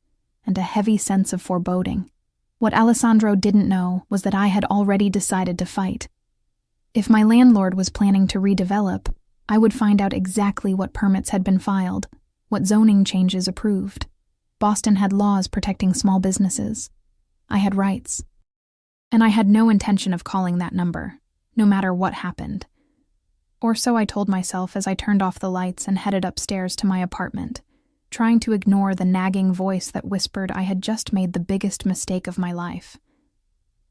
and a heavy sense of foreboding. What Alessandro didn't know was that I had already decided to fight. If my landlord was planning to redevelop, I would find out exactly what permits had been filed, what zoning changes approved. Boston had laws protecting small businesses. I had rights. And I had no intention of calling that number, no matter what happened. Or so I told myself as I turned off the lights and headed upstairs to my apartment, trying to ignore the nagging voice that whispered I had just made the biggest mistake of my life.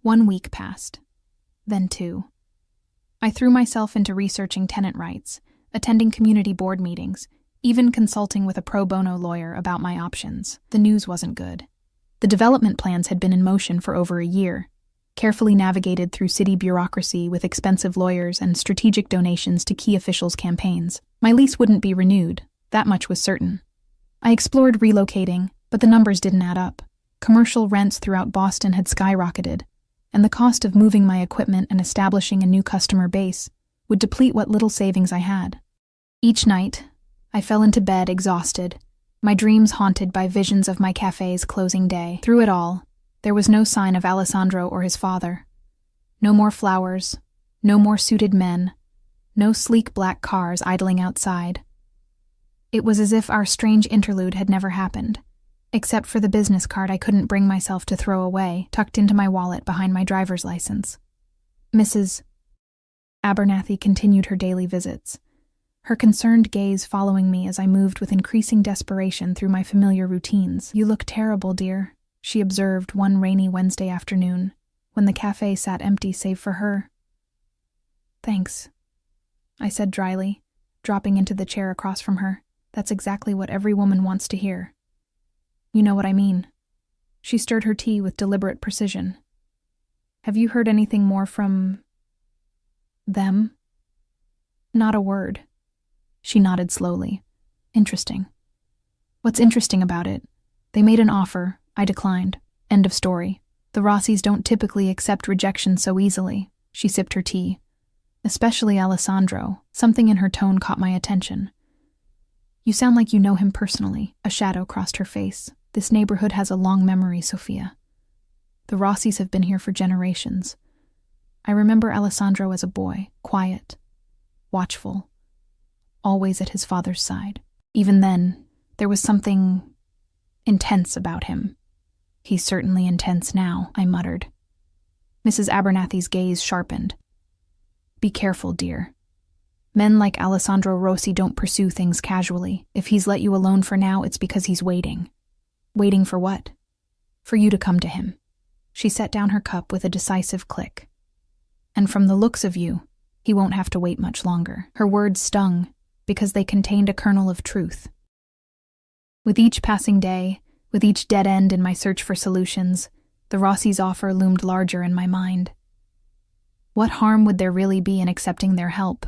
1 week passed, then 2. I threw myself into researching tenant rights, attending community board meetings, even consulting with a pro bono lawyer about my options. The news wasn't good. The development plans had been in motion for over a year, carefully navigated through city bureaucracy with expensive lawyers and strategic donations to key officials' campaigns. My lease wouldn't be renewed, that much was certain. I explored relocating, but the numbers didn't add up. Commercial rents throughout Boston had skyrocketed, and the cost of moving my equipment and establishing a new customer base would deplete what little savings I had. Each night, I fell into bed exhausted, my dreams haunted by visions of my cafe's closing day. Through it all, there was no sign of Alessandro or his father. No more flowers, no more suited men, no sleek black cars idling outside. It was as if our strange interlude had never happened, except for the business card I couldn't bring myself to throw away, tucked into my wallet behind my driver's license. Mrs. Abernathy continued her daily visits, her concerned gaze following me as I moved with increasing desperation through my familiar routines. "You look terrible, dear," she observed one rainy Wednesday afternoon, when the cafe sat empty save for her. "Thanks," I said dryly, dropping into the chair across from her. "That's exactly what every woman wants to hear." "You know what I mean." She stirred her tea with deliberate precision. "Have you heard anything more from them?" "Not a word." She nodded slowly. "Interesting." "What's interesting about it? They made an offer. I declined. End of story. The Rossis don't typically accept rejection so easily." She sipped her tea. "Especially Alessandro." Something in her tone caught my attention. "You sound like you know him personally." A shadow crossed her face. "This neighborhood has a long memory, Sophia. The Rossis have been here for generations. I remember Alessandro as a boy, quiet, watchful, always at his father's side. Even then, there was something intense about him." "He's certainly intense now," I muttered. Mrs. Abernathy's gaze sharpened. "Be careful, dear. Men like Alessandro Rossi don't pursue things casually. If he's let you alone for now, it's because he's waiting." "Waiting for what?" "For you to come to him." She set down her cup with a decisive click. "And from the looks of you, he won't have to wait much longer." Her words stung, because they contained a kernel of truth. With each passing day, with each dead end in my search for solutions, the Rossi's offer loomed larger in my mind. What harm would there really be in accepting their help?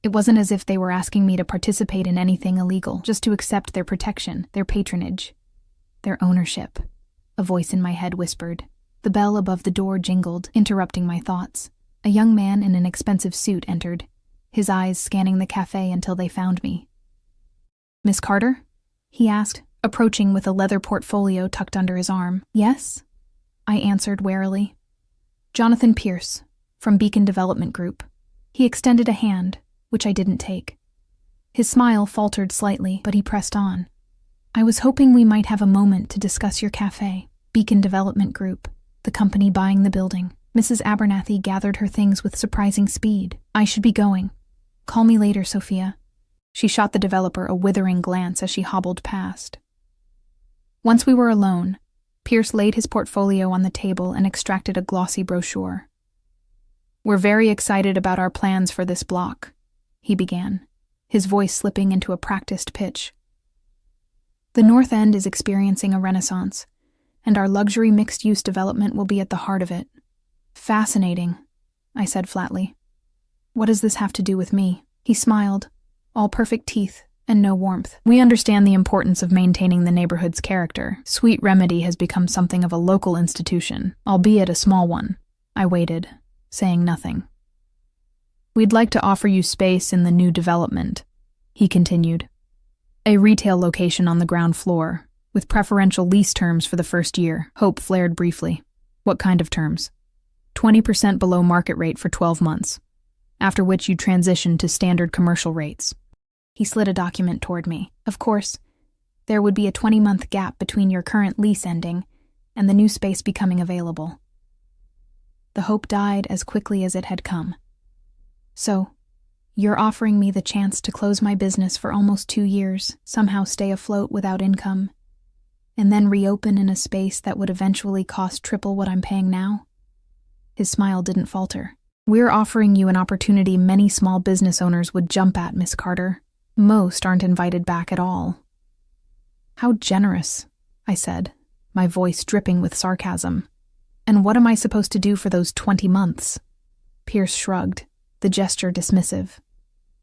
It wasn't as if they were asking me to participate in anything illegal, just to accept their protection, their patronage, their ownership. A voice in my head whispered. The bell above the door jingled, interrupting my thoughts. A young man in an expensive suit entered, his eyes scanning the cafe until they found me. "Miss Carter?" he asked, approaching with a leather portfolio tucked under his arm. "Yes?" I answered warily. "Jonathan Pierce, from Beacon Development Group." He extended a hand, which I didn't take. His smile faltered slightly, but he pressed on. "I was hoping we might have a moment to discuss your cafe. Beacon Development Group, the company buying the building." Mrs. Abernathy gathered her things with surprising speed. "I should be going. Call me later, Sophia." She shot the developer a withering glance as she hobbled past. Once we were alone, Pierce laid his portfolio on the table and extracted a glossy brochure. "We're very excited about our plans for this block," he began, his voice slipping into a practiced pitch. "The North End is experiencing a renaissance, and our luxury mixed-use development will be at the heart of it." "Fascinating," I said flatly. "What does this have to do with me?" He smiled, all perfect teeth and no warmth. "We understand the importance of maintaining the neighborhood's character. Sweet Remedy has become something of a local institution, albeit a small one." I waited, saying nothing. We'd like to offer you space in the new development, he continued. A retail location on the ground floor, with preferential lease terms for the first year. Hope flared briefly. What kind of terms? 20% below market rate for 12 months, after which you transition to standard commercial rates. He slid a document toward me. Of course, there would be a 20-month gap between your current lease ending and the new space becoming available. The hope died as quickly as it had come. So, you're offering me the chance to close my business for almost 2 years, somehow stay afloat without income, and then reopen in a space that would eventually cost triple what I'm paying now? His smile didn't falter. We're offering you an opportunity many small business owners would jump at, Miss Carter. Most aren't invited back at all. How generous, I said, my voice dripping with sarcasm. And what am I supposed to do for those 20 months? Pierce shrugged, the gesture dismissive.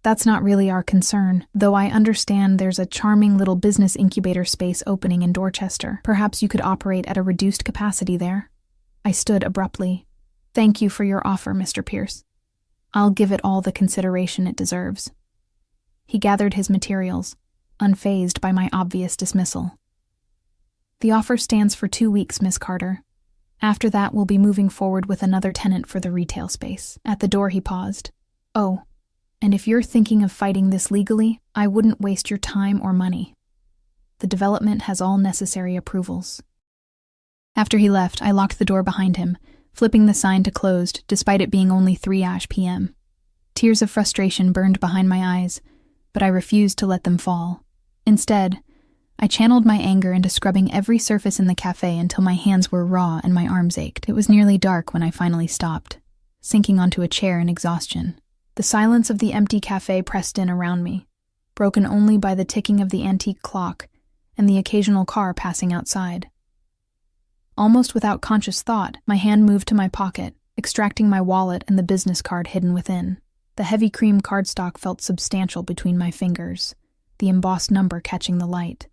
That's not really our concern, though I understand there's a charming little business incubator space opening in Dorchester. Perhaps you could operate at a reduced capacity there. I stood abruptly. Thank you for your offer, Mr. Pierce. I'll give it all the consideration it deserves. He gathered his materials, unfazed by my obvious dismissal. The offer stands for 2 weeks, Miss Carter. After that, we'll be moving forward with another tenant for the retail space. At the door, he paused. Oh, and if you're thinking of fighting this legally, I wouldn't waste your time or money. The development has all necessary approvals. After he left, I locked the door behind him, flipping the sign to closed despite it being only 3 p.m. Tears of frustration burned behind my eyes, but I refused to let them fall. Instead, I channeled my anger into scrubbing every surface in the cafe until my hands were raw and my arms ached. It was nearly dark when I finally stopped, sinking onto a chair in exhaustion. The silence of the empty cafe pressed in around me, broken only by the ticking of the antique clock and the occasional car passing outside. Almost without conscious thought, my hand moved to my pocket, extracting my wallet and the business card hidden within. The heavy cream cardstock felt substantial between my fingers, the embossed number catching the light.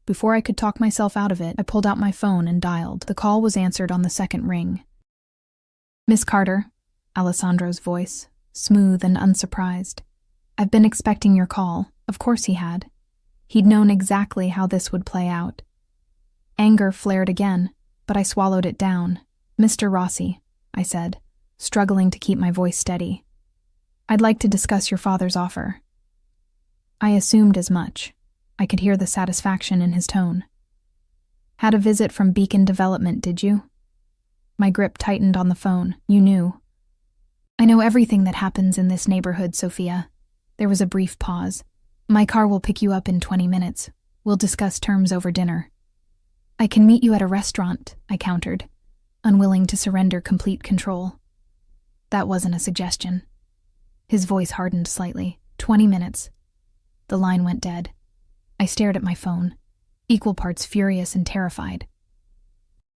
Before I could talk myself out of it, I pulled out my phone and dialed. The call was answered on the second ring. Miss Carter, Alessandro's voice, smooth and unsurprised. I've been expecting your call. Of course he had. He'd known exactly how this would play out. Anger flared again, but I swallowed it down. Mr. Rossi, I said, struggling to keep my voice steady. I'd like to discuss your father's offer. I assumed as much. I could hear the satisfaction in his tone. Had a visit from Beacon Development, did you? My grip tightened on the phone. You knew. I know everything that happens in this neighborhood, Sophia. There was a brief pause. My car will pick you up in 20 minutes. We'll discuss terms over dinner. I can meet you at a restaurant, I countered, unwilling to surrender complete control. That wasn't a suggestion. His voice hardened slightly. 20 minutes. The line went dead. I stared at my phone, equal parts furious and terrified.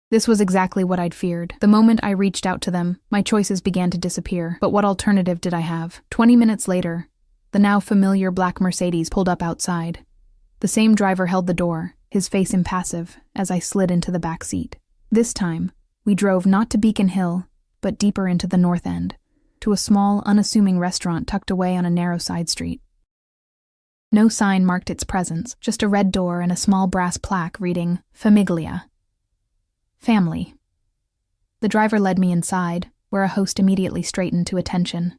This was exactly what I'd feared. The moment I reached out to them, my choices began to disappear. But what alternative did I have? 20 minutes later, the now familiar black Mercedes pulled up outside. The same driver held the door, his face impassive, as I slid into the back seat. This time, we drove not to Beacon Hill, but deeper into the North End, to a small, unassuming restaurant tucked away on a narrow side street. No sign marked its presence, just a red door and a small brass plaque reading, Famiglia. Family. The driver led me inside, where a host immediately straightened to attention.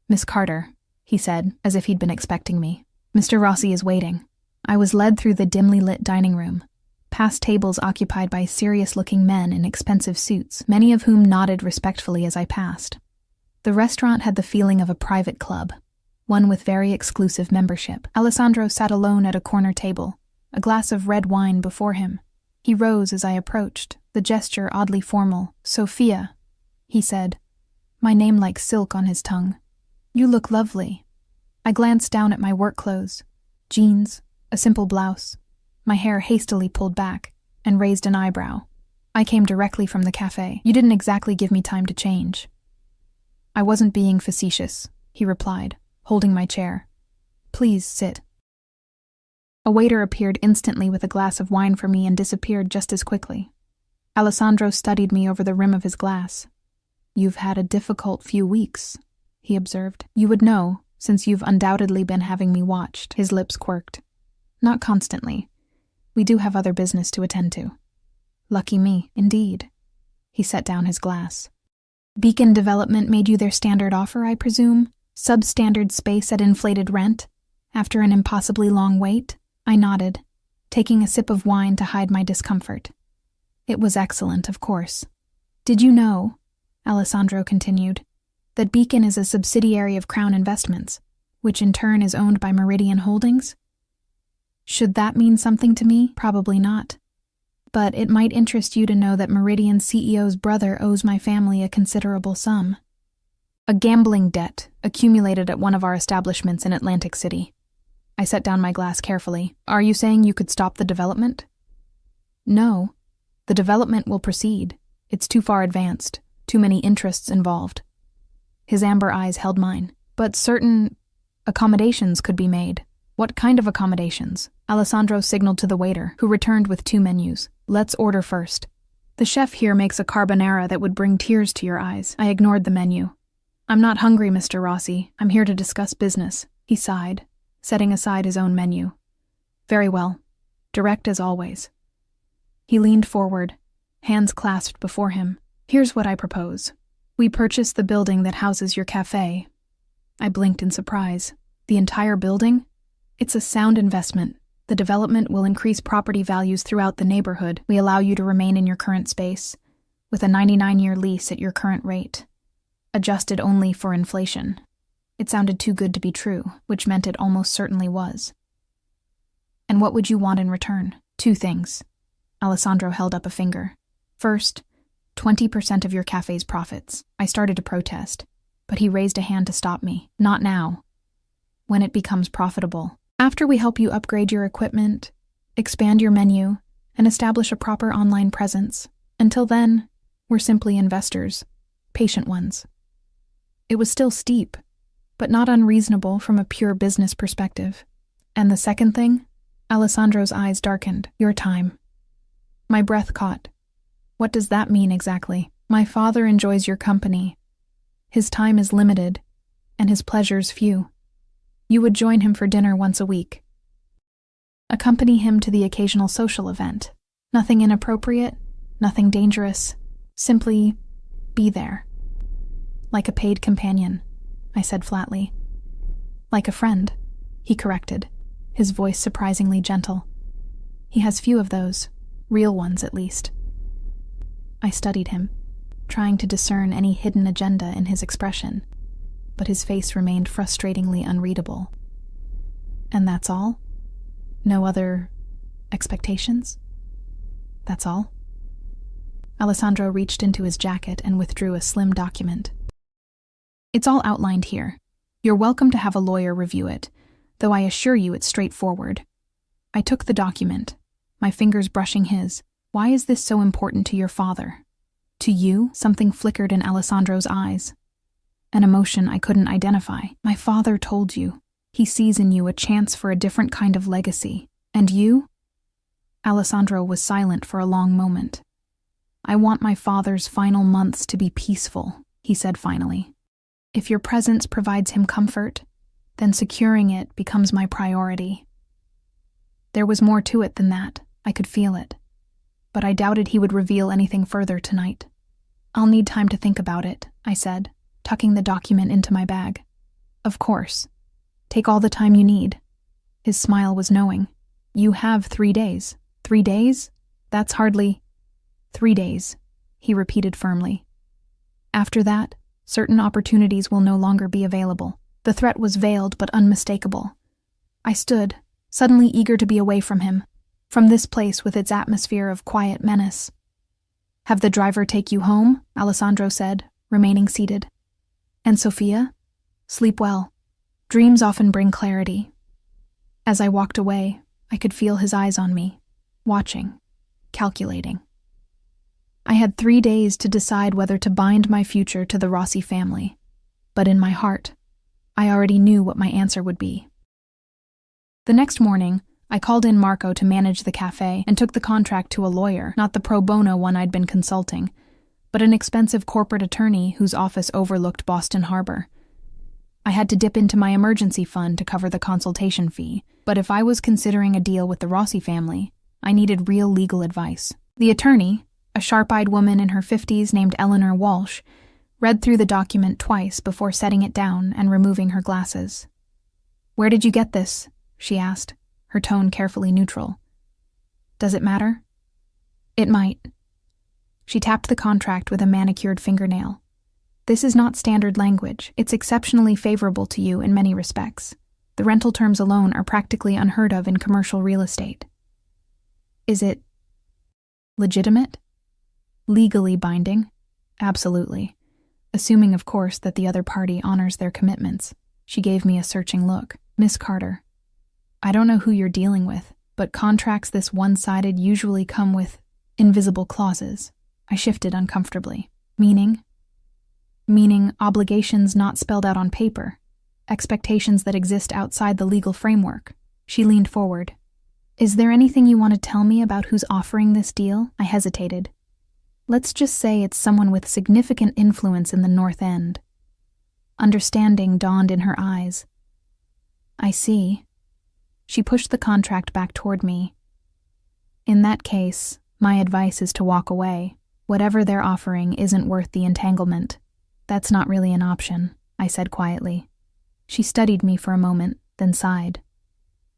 Miss Carter, he said, as if he'd been expecting me. Mr. Rossi is waiting. I was led through the dimly lit dining room, past tables occupied by serious-looking men in expensive suits, many of whom nodded respectfully as I passed. The restaurant had the feeling of a private club, one with very exclusive membership. Alessandro sat alone at a corner table, a glass of red wine before him. He rose as I approached, the gesture oddly formal. Sophia, he said, my name like silk on his tongue. You look lovely. I glanced down at my work clothes, jeans, a simple blouse, my hair hastily pulled back, and raised an eyebrow. I came directly from the cafe. You didn't exactly give me time to change. I wasn't being facetious, he replied, holding my chair. Please sit. A waiter appeared instantly with a glass of wine for me and disappeared just as quickly. Alessandro studied me over the rim of his glass. You've had a difficult few weeks, he observed. You would know, since you've undoubtedly been having me watched. His lips quirked. Not constantly. We do have other business to attend to. Lucky me, indeed. He set down his glass. Beacon Development made you their standard offer, I presume? Substandard space at inflated rent? After an impossibly long wait? I nodded, taking a sip of wine to hide my discomfort. It was excellent, of course. Did you know, Alessandro continued, that Beacon is a subsidiary of Crown Investments, which in turn is owned by Meridian Holdings? Should that mean something to me? Probably not. But it might interest you to know that Meridian's CEO's brother owes my family a considerable sum. A gambling debt accumulated at one of our establishments in Atlantic City. I set down my glass carefully. Are you saying you could stop the development? No. The development will proceed. It's too far advanced. Too many interests involved. His amber eyes held mine. But certain accommodations could be made. What kind of accommodations? Alessandro signaled to the waiter, who returned with 2 menus. Let's order first. The chef here makes a carbonara that would bring tears to your eyes. I ignored the menu. I'm not hungry, Mr. Rossi. I'm here to discuss business. He sighed, setting aside his own menu. Very well. Direct as always. He leaned forward, hands clasped before him. Here's what I propose. We purchase the building that houses your cafe. I blinked in surprise. The entire building? It's a sound investment. The development will increase property values throughout the neighborhood. We allow you to remain in your current space, with a 99-year lease at your current rate, adjusted only for inflation. It sounded too good to be true, which meant it almost certainly was. And what would you want in return? 2 things. Alessandro held up a finger. First, 20% of your cafe's profits. I started to protest, but he raised a hand to stop me. Not now. When it becomes profitable. After we help you upgrade your equipment, expand your menu, and establish a proper online presence. Until then, we're simply investors, patient ones. It was still steep, but not unreasonable from a pure business perspective. And the second thing? Alessandro's eyes darkened. Your time. My breath caught. What does that mean exactly? My father enjoys your company. His time is limited, and his pleasures few. You would join him for dinner once a week. Accompany him to the occasional social event. Nothing inappropriate, nothing dangerous. Simply be there. Like a paid companion, I said flatly. Like a friend, he corrected, his voice surprisingly gentle. He has few of those, real ones at least. I studied him, trying to discern any hidden agenda in his expression, but his face remained frustratingly unreadable. And that's all? No other expectations? That's all? Alessandro reached into his jacket and withdrew a slim document. It's all outlined here. You're welcome to have a lawyer review it, though I assure you it's straightforward. I took the document, my fingers brushing his. Why is this so important to your father? To you? Something flickered in Alessandro's eyes. An emotion I couldn't identify. My father told you. He sees in you a chance for a different kind of legacy. And you? Alessandro was silent for a long moment. I want my father's final months to be peaceful, he said finally. If your presence provides him comfort, then securing it becomes my priority. There was more to it than that. I could feel it. But I doubted he would reveal anything further tonight. I'll need time to think about it, I said, tucking the document into my bag. Of course. Take all the time you need. His smile was knowing. You have 3 days. 3 days? That's hardly... 3 days, he repeated firmly. After that, certain opportunities will no longer be available. The threat was veiled but unmistakable. I stood, suddenly eager to be away from him, from this place with its atmosphere of quiet menace. Have the driver take you home, Alessandro said, remaining seated. And Sophia? Sleep well. Dreams often bring clarity. As I walked away, I could feel his eyes on me, watching, calculating. I had 3 days to decide whether to bind my future to the Rossi family, but in my heart, I already knew what my answer would be. The next morning, I called in Marco to manage the cafe and took the contract to a lawyer, not the pro bono one I'd been consulting, but an expensive corporate attorney whose office overlooked Boston Harbor. I had to dip into my emergency fund to cover the consultation fee, but if I was considering a deal with the Rossi family, I needed real legal advice. The attorney, a sharp-eyed woman in her 50s named Eleanor Walsh, read through the document twice before setting it down and removing her glasses. "Where did you get this?" she asked, her tone carefully neutral. "Does it matter?" "It might." She tapped the contract with a manicured fingernail. "This is not standard language. It's exceptionally favorable to you in many respects. The rental terms alone are practically unheard of in commercial real estate." "Is it legitimate?" "Legally binding?" "Absolutely. Assuming, of course, that the other party honors their commitments." She gave me a searching look. "Miss Carter, I don't know who you're dealing with, but contracts this one-sided usually come with invisible clauses." I shifted uncomfortably. "Meaning?" "Meaning obligations not spelled out on paper. Expectations that exist outside the legal framework." She leaned forward. "Is there anything you want to tell me about who's offering this deal?" I hesitated. "Let's just say it's someone with significant influence in the North End." Understanding dawned in her eyes. "I see." She pushed the contract back toward me. "In that case, my advice is to walk away. Whatever they're offering isn't worth the entanglement." "That's not really an option," I said quietly. She studied me for a moment, then sighed.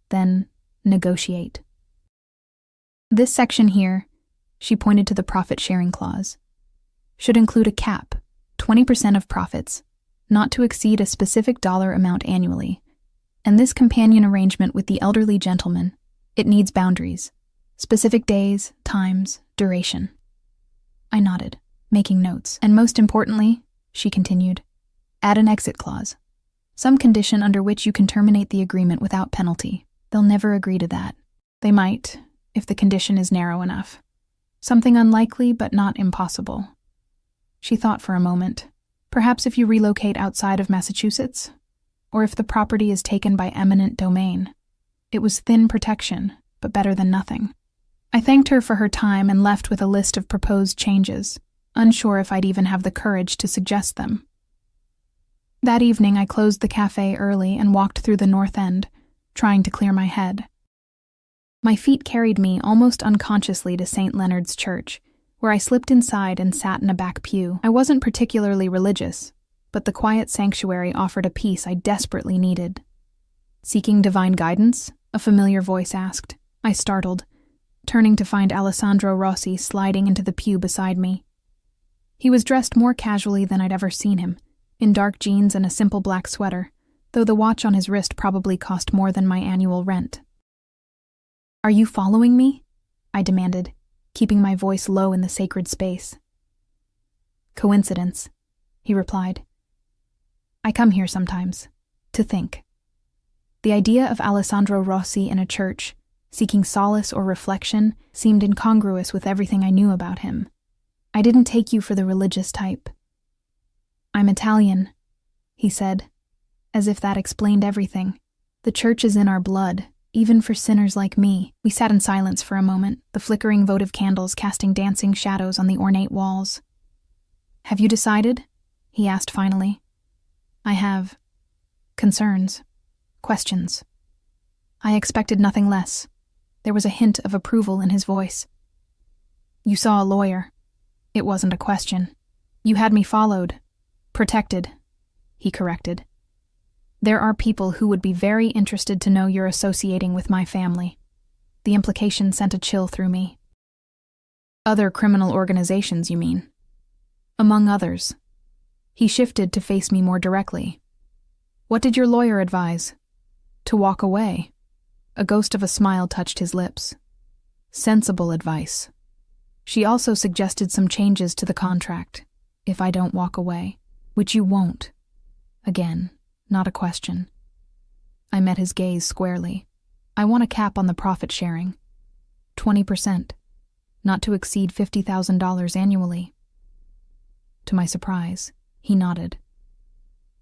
"Then negotiate." "This section here," she pointed to the profit-sharing clause, "should include a cap, 20% of profits, not to exceed a specific dollar amount annually. And this companion arrangement with the elderly gentleman, it needs boundaries, specific days, times, duration." I nodded, making notes. "And most importantly," she continued, "add an exit clause, some condition under which you can terminate the agreement without penalty." "They'll never agree to that." "They might, if the condition is narrow enough. Something unlikely, but not impossible." She thought for a moment. "Perhaps if you relocate outside of Massachusetts? Or if the property is taken by eminent domain." It was thin protection, but better than nothing. I thanked her for her time and left with a list of proposed changes, unsure if I'd even have the courage to suggest them. That evening I closed the cafe early and walked through the North End, trying to clear my head. My feet carried me almost unconsciously to St. Leonard's Church, where I slipped inside and sat in a back pew. I wasn't particularly religious, but the quiet sanctuary offered a peace I desperately needed. "Seeking divine guidance?" a familiar voice asked. I startled, turning to find Alessandro Rossi sliding into the pew beside me. He was dressed more casually than I'd ever seen him, in dark jeans and a simple black sweater, though the watch on his wrist probably cost more than my annual rent. "Are you following me?" I demanded, keeping my voice low in the sacred space. "Coincidence," he replied. "I come here sometimes, to think." The idea of Alessandro Rossi in a church, seeking solace or reflection, seemed incongruous with everything I knew about him. "I didn't take you for the religious type." "I'm Italian," he said, as if that explained everything. "The church is in our blood, even for sinners like me." We sat in silence for a moment, the flickering votive candles casting dancing shadows on the ornate walls. "Have you decided?" he asked finally. "I have concerns, questions." I expected nothing less. There was a hint of approval in his voice. "You saw a lawyer." It wasn't a question. "You had me followed. Protected," he corrected. "There are people who would be very interested to know you're associating with my family." The implication sent a chill through me. "Other criminal organizations, you mean?" "Among others." He shifted to face me more directly. "What did your lawyer advise?" "To walk away." A ghost of a smile touched his lips. "Sensible advice." She also suggested some changes to the contract, if I don't walk away, which you won't. Again, not a question. I met his gaze squarely. "I want a cap on the profit sharing. 20%, not to exceed $50,000 annually." To my surprise, he nodded.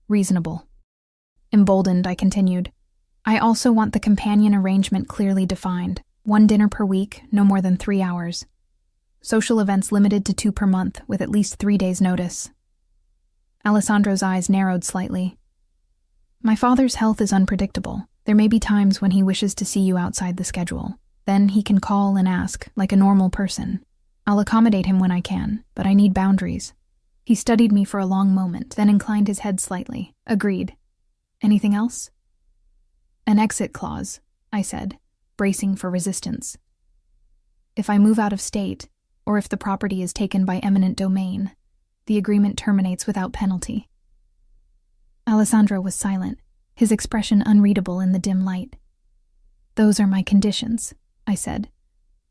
"Reasonable." Emboldened, I continued. "I also want the companion arrangement clearly defined. 1 dinner per week, no more than 3 hours. Social events limited to 2 per month, with at least 3 days' notice." Alessandro's eyes narrowed slightly. My father's health is unpredictable. There may be times when he wishes to see you outside the schedule. Then he can call and ask, like a normal person. I'll accommodate him when I can, but I need boundaries. He studied me for a long moment, then inclined his head slightly. Agreed. Anything else? An exit clause, I said, bracing for resistance. If I move out of state, or if the property is taken by eminent domain, the agreement terminates without penalty. Alessandro was silent, his expression unreadable in the dim light. Those are my conditions, I said,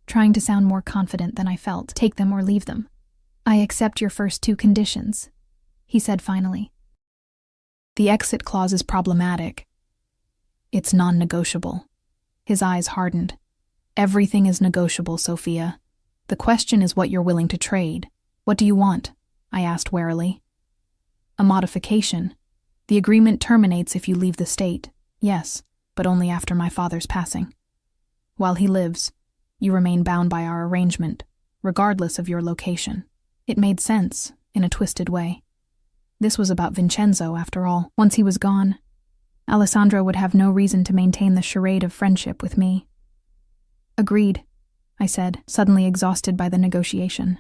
trying to sound more confident than I felt. Take them or leave them. I accept your first two conditions, he said finally. The exit clause is problematic. It's non-negotiable. His eyes hardened. Everything is negotiable, Sophia. The question is what you're willing to trade. What do you want? I asked warily. A modification. The agreement terminates if you leave the state. Yes, but only after my father's passing. While he lives, you remain bound by our arrangement, regardless of your location. It made sense, in a twisted way. This was about Vincenzo, after all. Once he was gone, Alessandro would have no reason to maintain the charade of friendship with me. Agreed, I said, suddenly exhausted by the negotiation.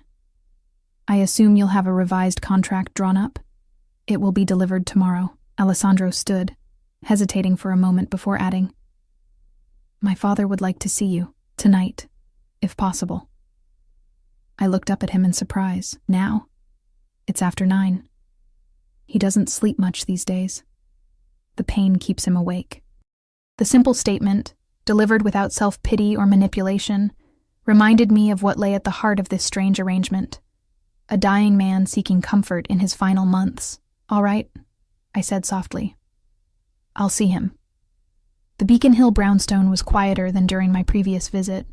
I assume you'll have a revised contract drawn up? It will be delivered tomorrow. Alessandro stood, hesitating for a moment before adding, My father would like to see you, tonight, if possible. I looked up at him in surprise. Now? It's after 9. He doesn't sleep much these days. The pain keeps him awake. The simple statement, delivered without self-pity or manipulation, reminded me of what lay at the heart of this strange arrangement. A dying man seeking comfort in his final months. All right, I said softly. I'll see him. The Beacon Hill brownstone was quieter than during my previous visit.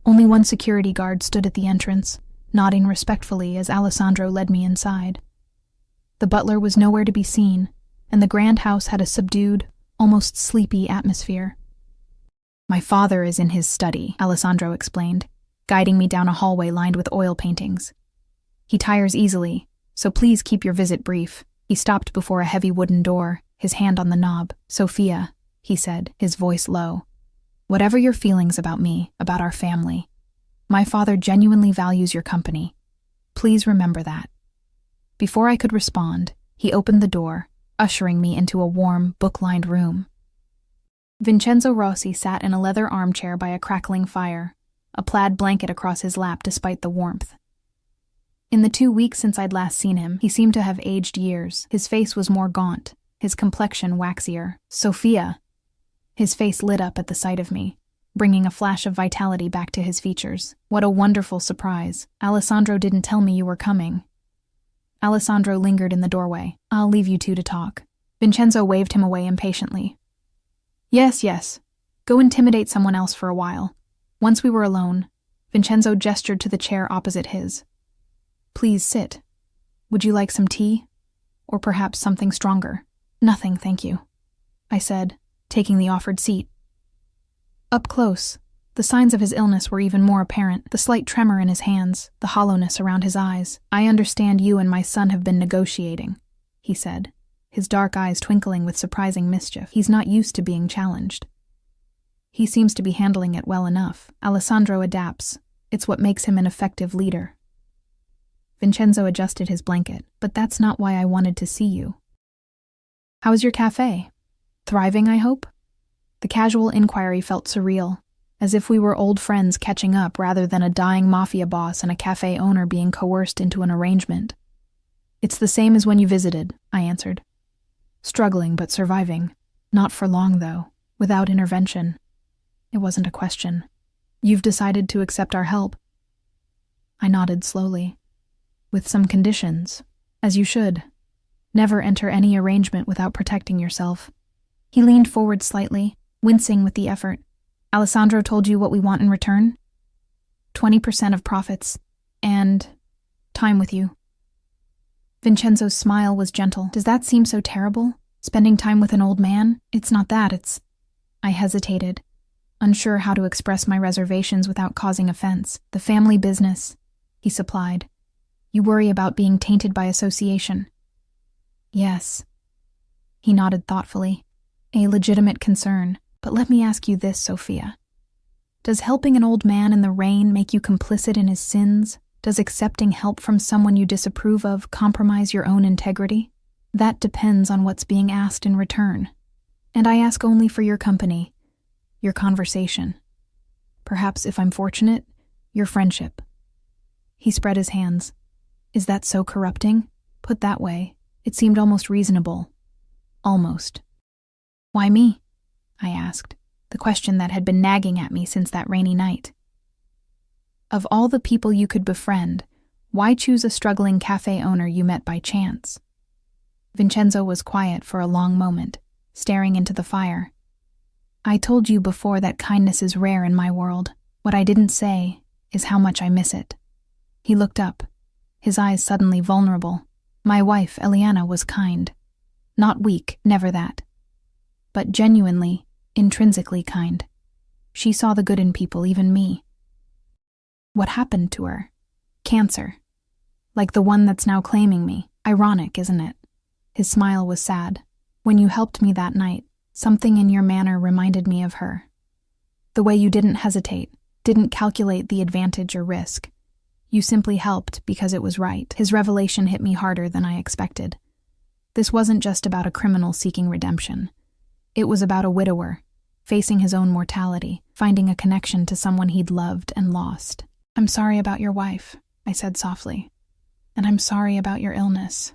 Only one security guard stood at the entrance, nodding respectfully as Alessandro led me inside. The butler was nowhere to be seen, and the grand house had a subdued, almost sleepy atmosphere. My father is in his study, Alessandro explained, guiding me down a hallway lined with oil paintings. He tires easily, so please keep your visit brief. He stopped before a heavy wooden door, his hand on the knob. Sophia, he said, his voice low. Whatever your feelings about me, about our family, my father genuinely values your company. Please remember that. Before I could respond, he opened the door, ushering me into a warm, book-lined room. Vincenzo Rossi sat in a leather armchair by a crackling fire, a plaid blanket across his lap despite the warmth. In the 2 weeks since I'd last seen him, he seemed to have aged years. His face was more gaunt, his complexion waxier. Sophia! His face lit up at the sight of me, bringing a flash of vitality back to his features. What a wonderful surprise. Alessandro didn't tell me you were coming. Alessandro lingered in the doorway. I'll leave you two to talk. Vincenzo waved him away impatiently. Yes. Go intimidate someone else for a while. Once we were alone, Vincenzo gestured to the chair opposite his. Please sit. Would you like some tea? Or perhaps something stronger? Nothing, thank you, I said, taking the offered seat. Up close, the signs of his illness were even more apparent, the slight tremor in his hands, the hollowness around his eyes. I understand you and my son have been negotiating, he said, his dark eyes twinkling with surprising mischief. He's not used to being challenged. He seems to be handling it well enough. Alessandro adapts. It's what makes him an effective leader. Vincenzo adjusted his blanket. But that's not why I wanted to see you. How's your cafe? Thriving, I hope? The casual inquiry felt surreal, as if we were old friends catching up rather than a dying mafia boss and a cafe owner being coerced into an arrangement. It's the same as when you visited, I answered. Struggling but surviving. Not for long, though, without intervention. It wasn't a question. You've decided to accept our help? I nodded slowly. With some conditions, as you should. Never enter any arrangement without protecting yourself. He leaned forward slightly, wincing with the effort. Alessandro told you what we want in return? 20% of profits, and time with you. Vincenzo's smile was gentle. Does that seem so terrible? Spending time with an old man? It's not that, it's... I hesitated, unsure how to express my reservations without causing offense. The family business, he supplied. You worry about being tainted by association. Yes. He nodded thoughtfully. A legitimate concern, but let me ask you this, Sophia. Does helping an old man in the rain make you complicit in his sins? Does accepting help from someone you disapprove of compromise your own integrity? That depends on what's being asked in return. And I ask only for your company, your conversation. Perhaps, if I'm fortunate, your friendship. He spread his hands. Is that so corrupting? Put that way, it seemed almost reasonable. Almost. Why me? I asked, the question that had been nagging at me since that rainy night. Of all the people you could befriend, why choose a struggling cafe owner you met by chance? Vincenzo was quiet for a long moment, staring into the fire. I told you before that kindness is rare in my world. What I didn't say is how much I miss it. He looked up, his eyes suddenly vulnerable. My wife, Eliana, was kind. Not weak, never that. But genuinely, intrinsically kind. She saw the good in people, even me. What happened to her? Cancer. Like the one that's now claiming me. Ironic, isn't it? His smile was sad. When you helped me that night, something in your manner reminded me of her. The way you didn't hesitate, didn't calculate the advantage or risk. You simply helped because it was right. His revelation hit me harder than I expected. This wasn't just about a criminal seeking redemption. It was about a widower, facing his own mortality, finding a connection to someone he'd loved and lost. I'm sorry about your wife, I said softly. And I'm sorry about your illness.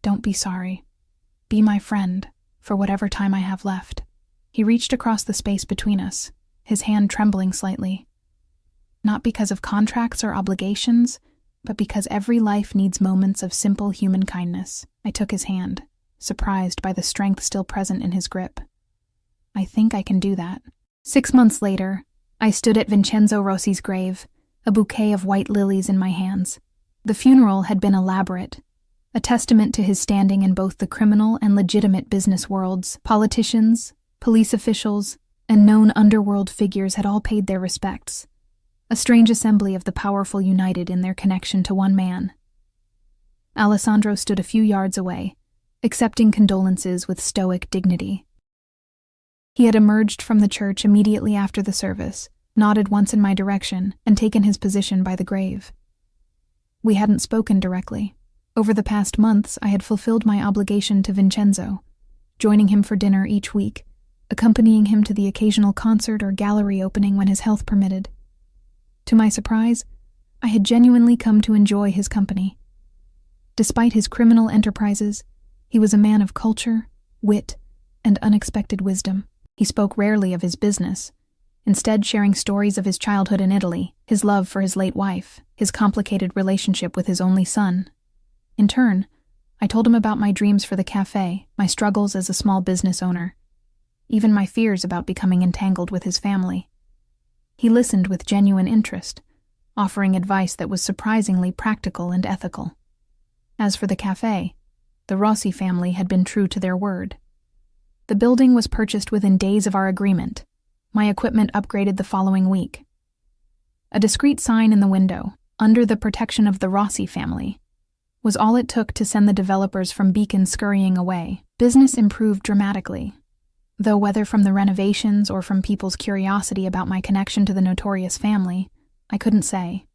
Don't be sorry. Be my friend, for whatever time I have left. He reached across the space between us, his hand trembling slightly. Not because of contracts or obligations, but because every life needs moments of simple human kindness. I took his hand, surprised by the strength still present in his grip. I think I can do that. 6 months later, I stood at Vincenzo Rossi's grave, a bouquet of white lilies in my hands. The funeral had been elaborate, a testament to his standing in both the criminal and legitimate business worlds. Politicians, police officials, and known underworld figures had all paid their respects. A strange assembly of the powerful united in their connection to one man. Alessandro stood a few yards away, accepting condolences with stoic dignity. He had emerged from the church immediately after the service, nodded once in my direction, and taken his position by the grave. We hadn't spoken directly. Over the past months, I had fulfilled my obligation to Vincenzo, joining him for dinner each week, accompanying him to the occasional concert or gallery opening when his health permitted. To my surprise, I had genuinely come to enjoy his company. Despite his criminal enterprises, he was a man of culture, wit, and unexpected wisdom. He spoke rarely of his business, instead sharing stories of his childhood in Italy, his love for his late wife, his complicated relationship with his only son. In turn, I told him about my dreams for the café, my struggles as a small business owner, even my fears about becoming entangled with his family. He listened with genuine interest, offering advice that was surprisingly practical and ethical. As for the café, the Rossi family had been true to their word. The building was purchased within days of our agreement. My equipment upgraded the following week. A discreet sign in the window, under the protection of the Rossi family, was all it took to send the developers from Beacon scurrying away. Business improved dramatically, though whether from the renovations or from people's curiosity about my connection to the notorious family, I couldn't say.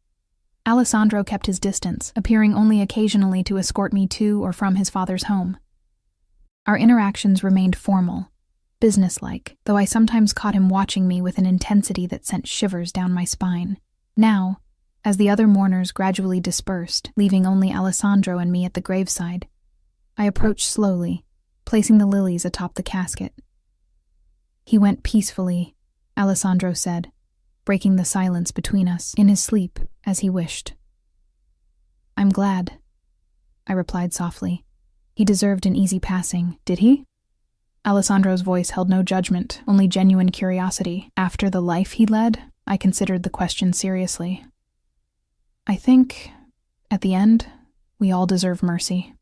Alessandro kept his distance, appearing only occasionally to escort me to or from his father's home. Our interactions remained formal, businesslike, though I sometimes caught him watching me with an intensity that sent shivers down my spine. Now, as the other mourners gradually dispersed, leaving only Alessandro and me at the graveside, I approached slowly, placing the lilies atop the casket. He went peacefully, Alessandro said, breaking the silence between us, in his sleep, as he wished. I'm glad, I replied softly. He deserved an easy passing, did he? Alessandro's voice held no judgment, only genuine curiosity. After the life he led, I considered the question seriously. I think, at the end, we all deserve mercy.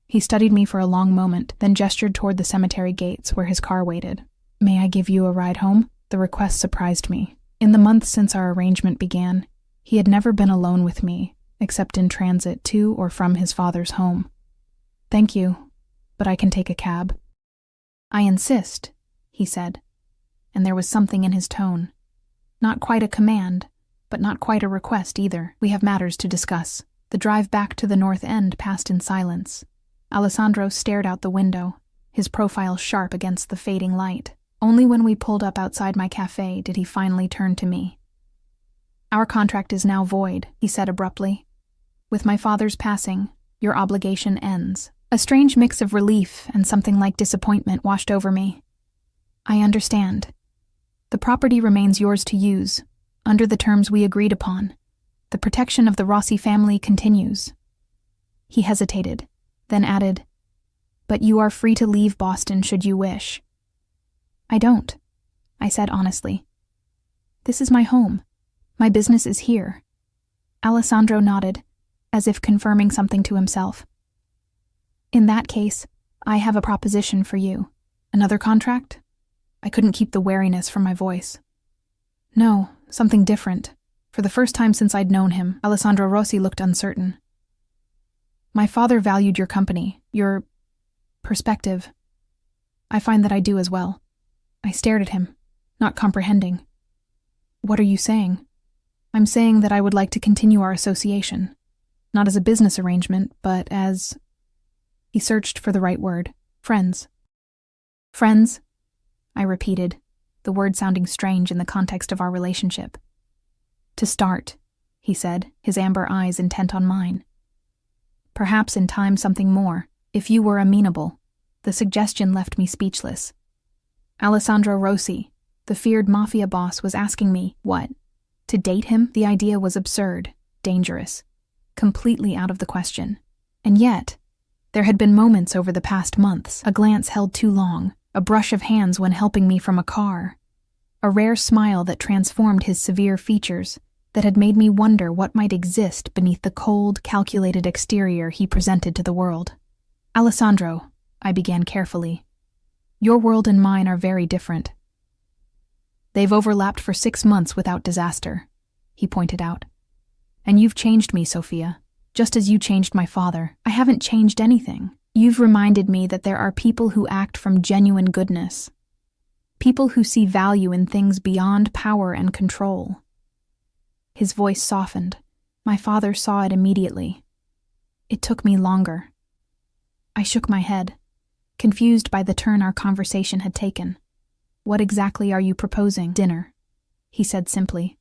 He studied me for a long moment, then gestured toward the cemetery gates where his car waited. May I give you a ride home? The request surprised me. In the months since our arrangement began, he had never been alone with me, except in transit to or from his father's home. Thank you, but I can take a cab." "I insist," he said, and there was something in his tone. Not quite a command, but not quite a request either. "We have matters to discuss." The drive back to the North End passed in silence. Alessandro stared out the window, his profile sharp against the fading light. Only when we pulled up outside my cafe did he finally turn to me. "Our contract is now void," he said abruptly. "With my father's passing, your obligation ends." A strange mix of relief and something like disappointment washed over me. "I understand. The property remains yours to use, under the terms we agreed upon. The protection of the Rossi family continues." He hesitated, then added, "But you are free to leave Boston should you wish." "I don't," I said honestly. "This is my home. My business is here." Alessandro nodded, as if confirming something to himself. "In that case, I have a proposition for you." "Another contract?" I couldn't keep the wariness from my voice. "No, something different." For the first time since I'd known him, Alessandro Rossi looked uncertain. "My father valued your company, your perspective. I find that I do as well." I stared at him, not comprehending. "What are you saying?" "I'm saying that I would like to continue our association. Not as a business arrangement, but as..." He searched for the right word. "Friends." "Friends?" I repeated, the word sounding strange in the context of our relationship. "To start," he said, his amber eyes intent on mine. "Perhaps in time something more, if you were amenable." The suggestion left me speechless. Alessandro Rossi, the feared mafia boss, was asking me, what? To date him? The idea was absurd, dangerous, completely out of the question. And yet, there had been moments over the past months, a glance held too long, a brush of hands when helping me from a car, a rare smile that transformed his severe features, that had made me wonder what might exist beneath the cold, calculated exterior he presented to the world. "Alessandro," I began carefully, "your world and mine are very different." "They've overlapped for 6 months without disaster," he pointed out. "And you've changed me, Sophia, just as you changed my father." "I haven't changed anything. You've reminded me that there are people who act from genuine goodness. People who see value in things beyond power and control." His voice softened. My father saw it immediately. It took me longer. I shook my head, confused by the turn our conversation had taken. "What exactly are you proposing?" "Dinner," he said simply.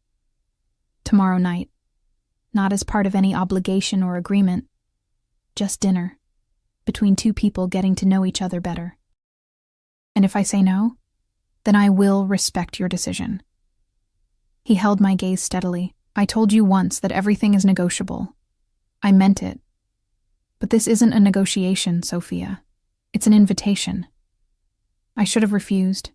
"Tomorrow night. Not as part of any obligation or agreement. Just dinner, between two people getting to know each other better." "And if I say no, then I will respect your decision." He held my gaze steadily. "I told you once that everything is negotiable. I meant it. But this isn't a negotiation, Sophia. It's an invitation." I should have refused.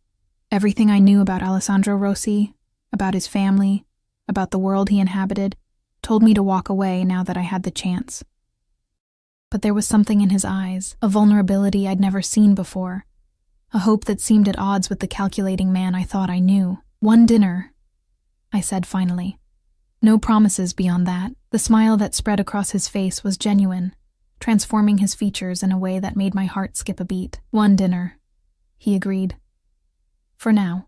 Everything I knew about Alessandro Rossi, about his family, about the world he inhabited, told me to walk away now that I had the chance. But there was something in his eyes, a vulnerability I'd never seen before, a hope that seemed at odds with the calculating man I thought I knew. "One dinner," I said finally. No promises beyond that. The smile that spread across his face was genuine, transforming his features in a way that made my heart skip a beat. "One dinner," he agreed. "For now."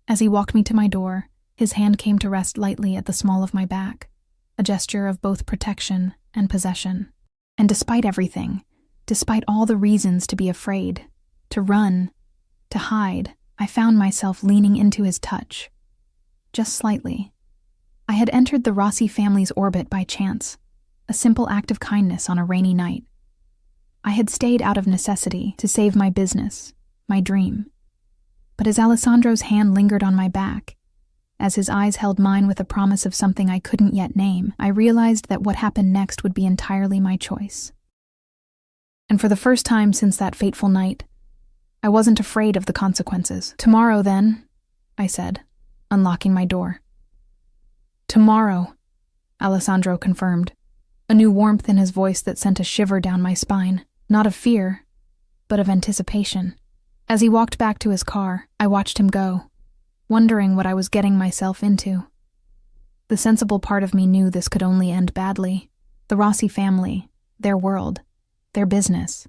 As he walked me to my door, his hand came to rest lightly at the small of my back, a gesture of both protection and possession. And despite everything, despite all the reasons to be afraid, to run, to hide, I found myself leaning into his touch. Just slightly. I had entered the Rossi family's orbit by chance, a simple act of kindness on a rainy night. I had stayed out of necessity to save my business, my dream. But as Alessandro's hand lingered on my back, as his eyes held mine with a promise of something I couldn't yet name, I realized that what happened next would be entirely my choice. And for the first time since that fateful night, I wasn't afraid of the consequences. "Tomorrow, then," I said, unlocking my door. "Tomorrow," Alessandro confirmed, a new warmth in his voice that sent a shiver down my spine, not of fear, but of anticipation. As he walked back to his car, I watched him go, wondering what I was getting myself into. The sensible part of me knew this could only end badly. The Rossi family, their world, their business.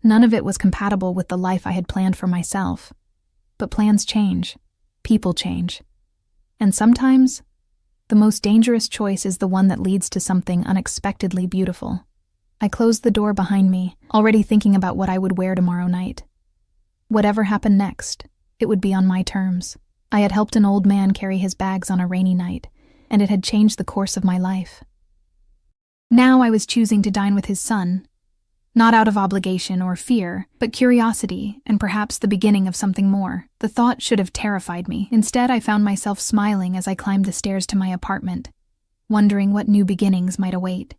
None of it was compatible with the life I had planned for myself. But plans change. People change. And sometimes, the most dangerous choice is the one that leads to something unexpectedly beautiful. I closed the door behind me, already thinking about what I would wear tomorrow night. Whatever happened next, it would be on my terms. I had helped an old man carry his bags on a rainy night, and it had changed the course of my life. Now I was choosing to dine with his son, not out of obligation or fear, but curiosity and perhaps the beginning of something more. The thought should have terrified me. Instead, I found myself smiling as I climbed the stairs to my apartment, wondering what new beginnings might await.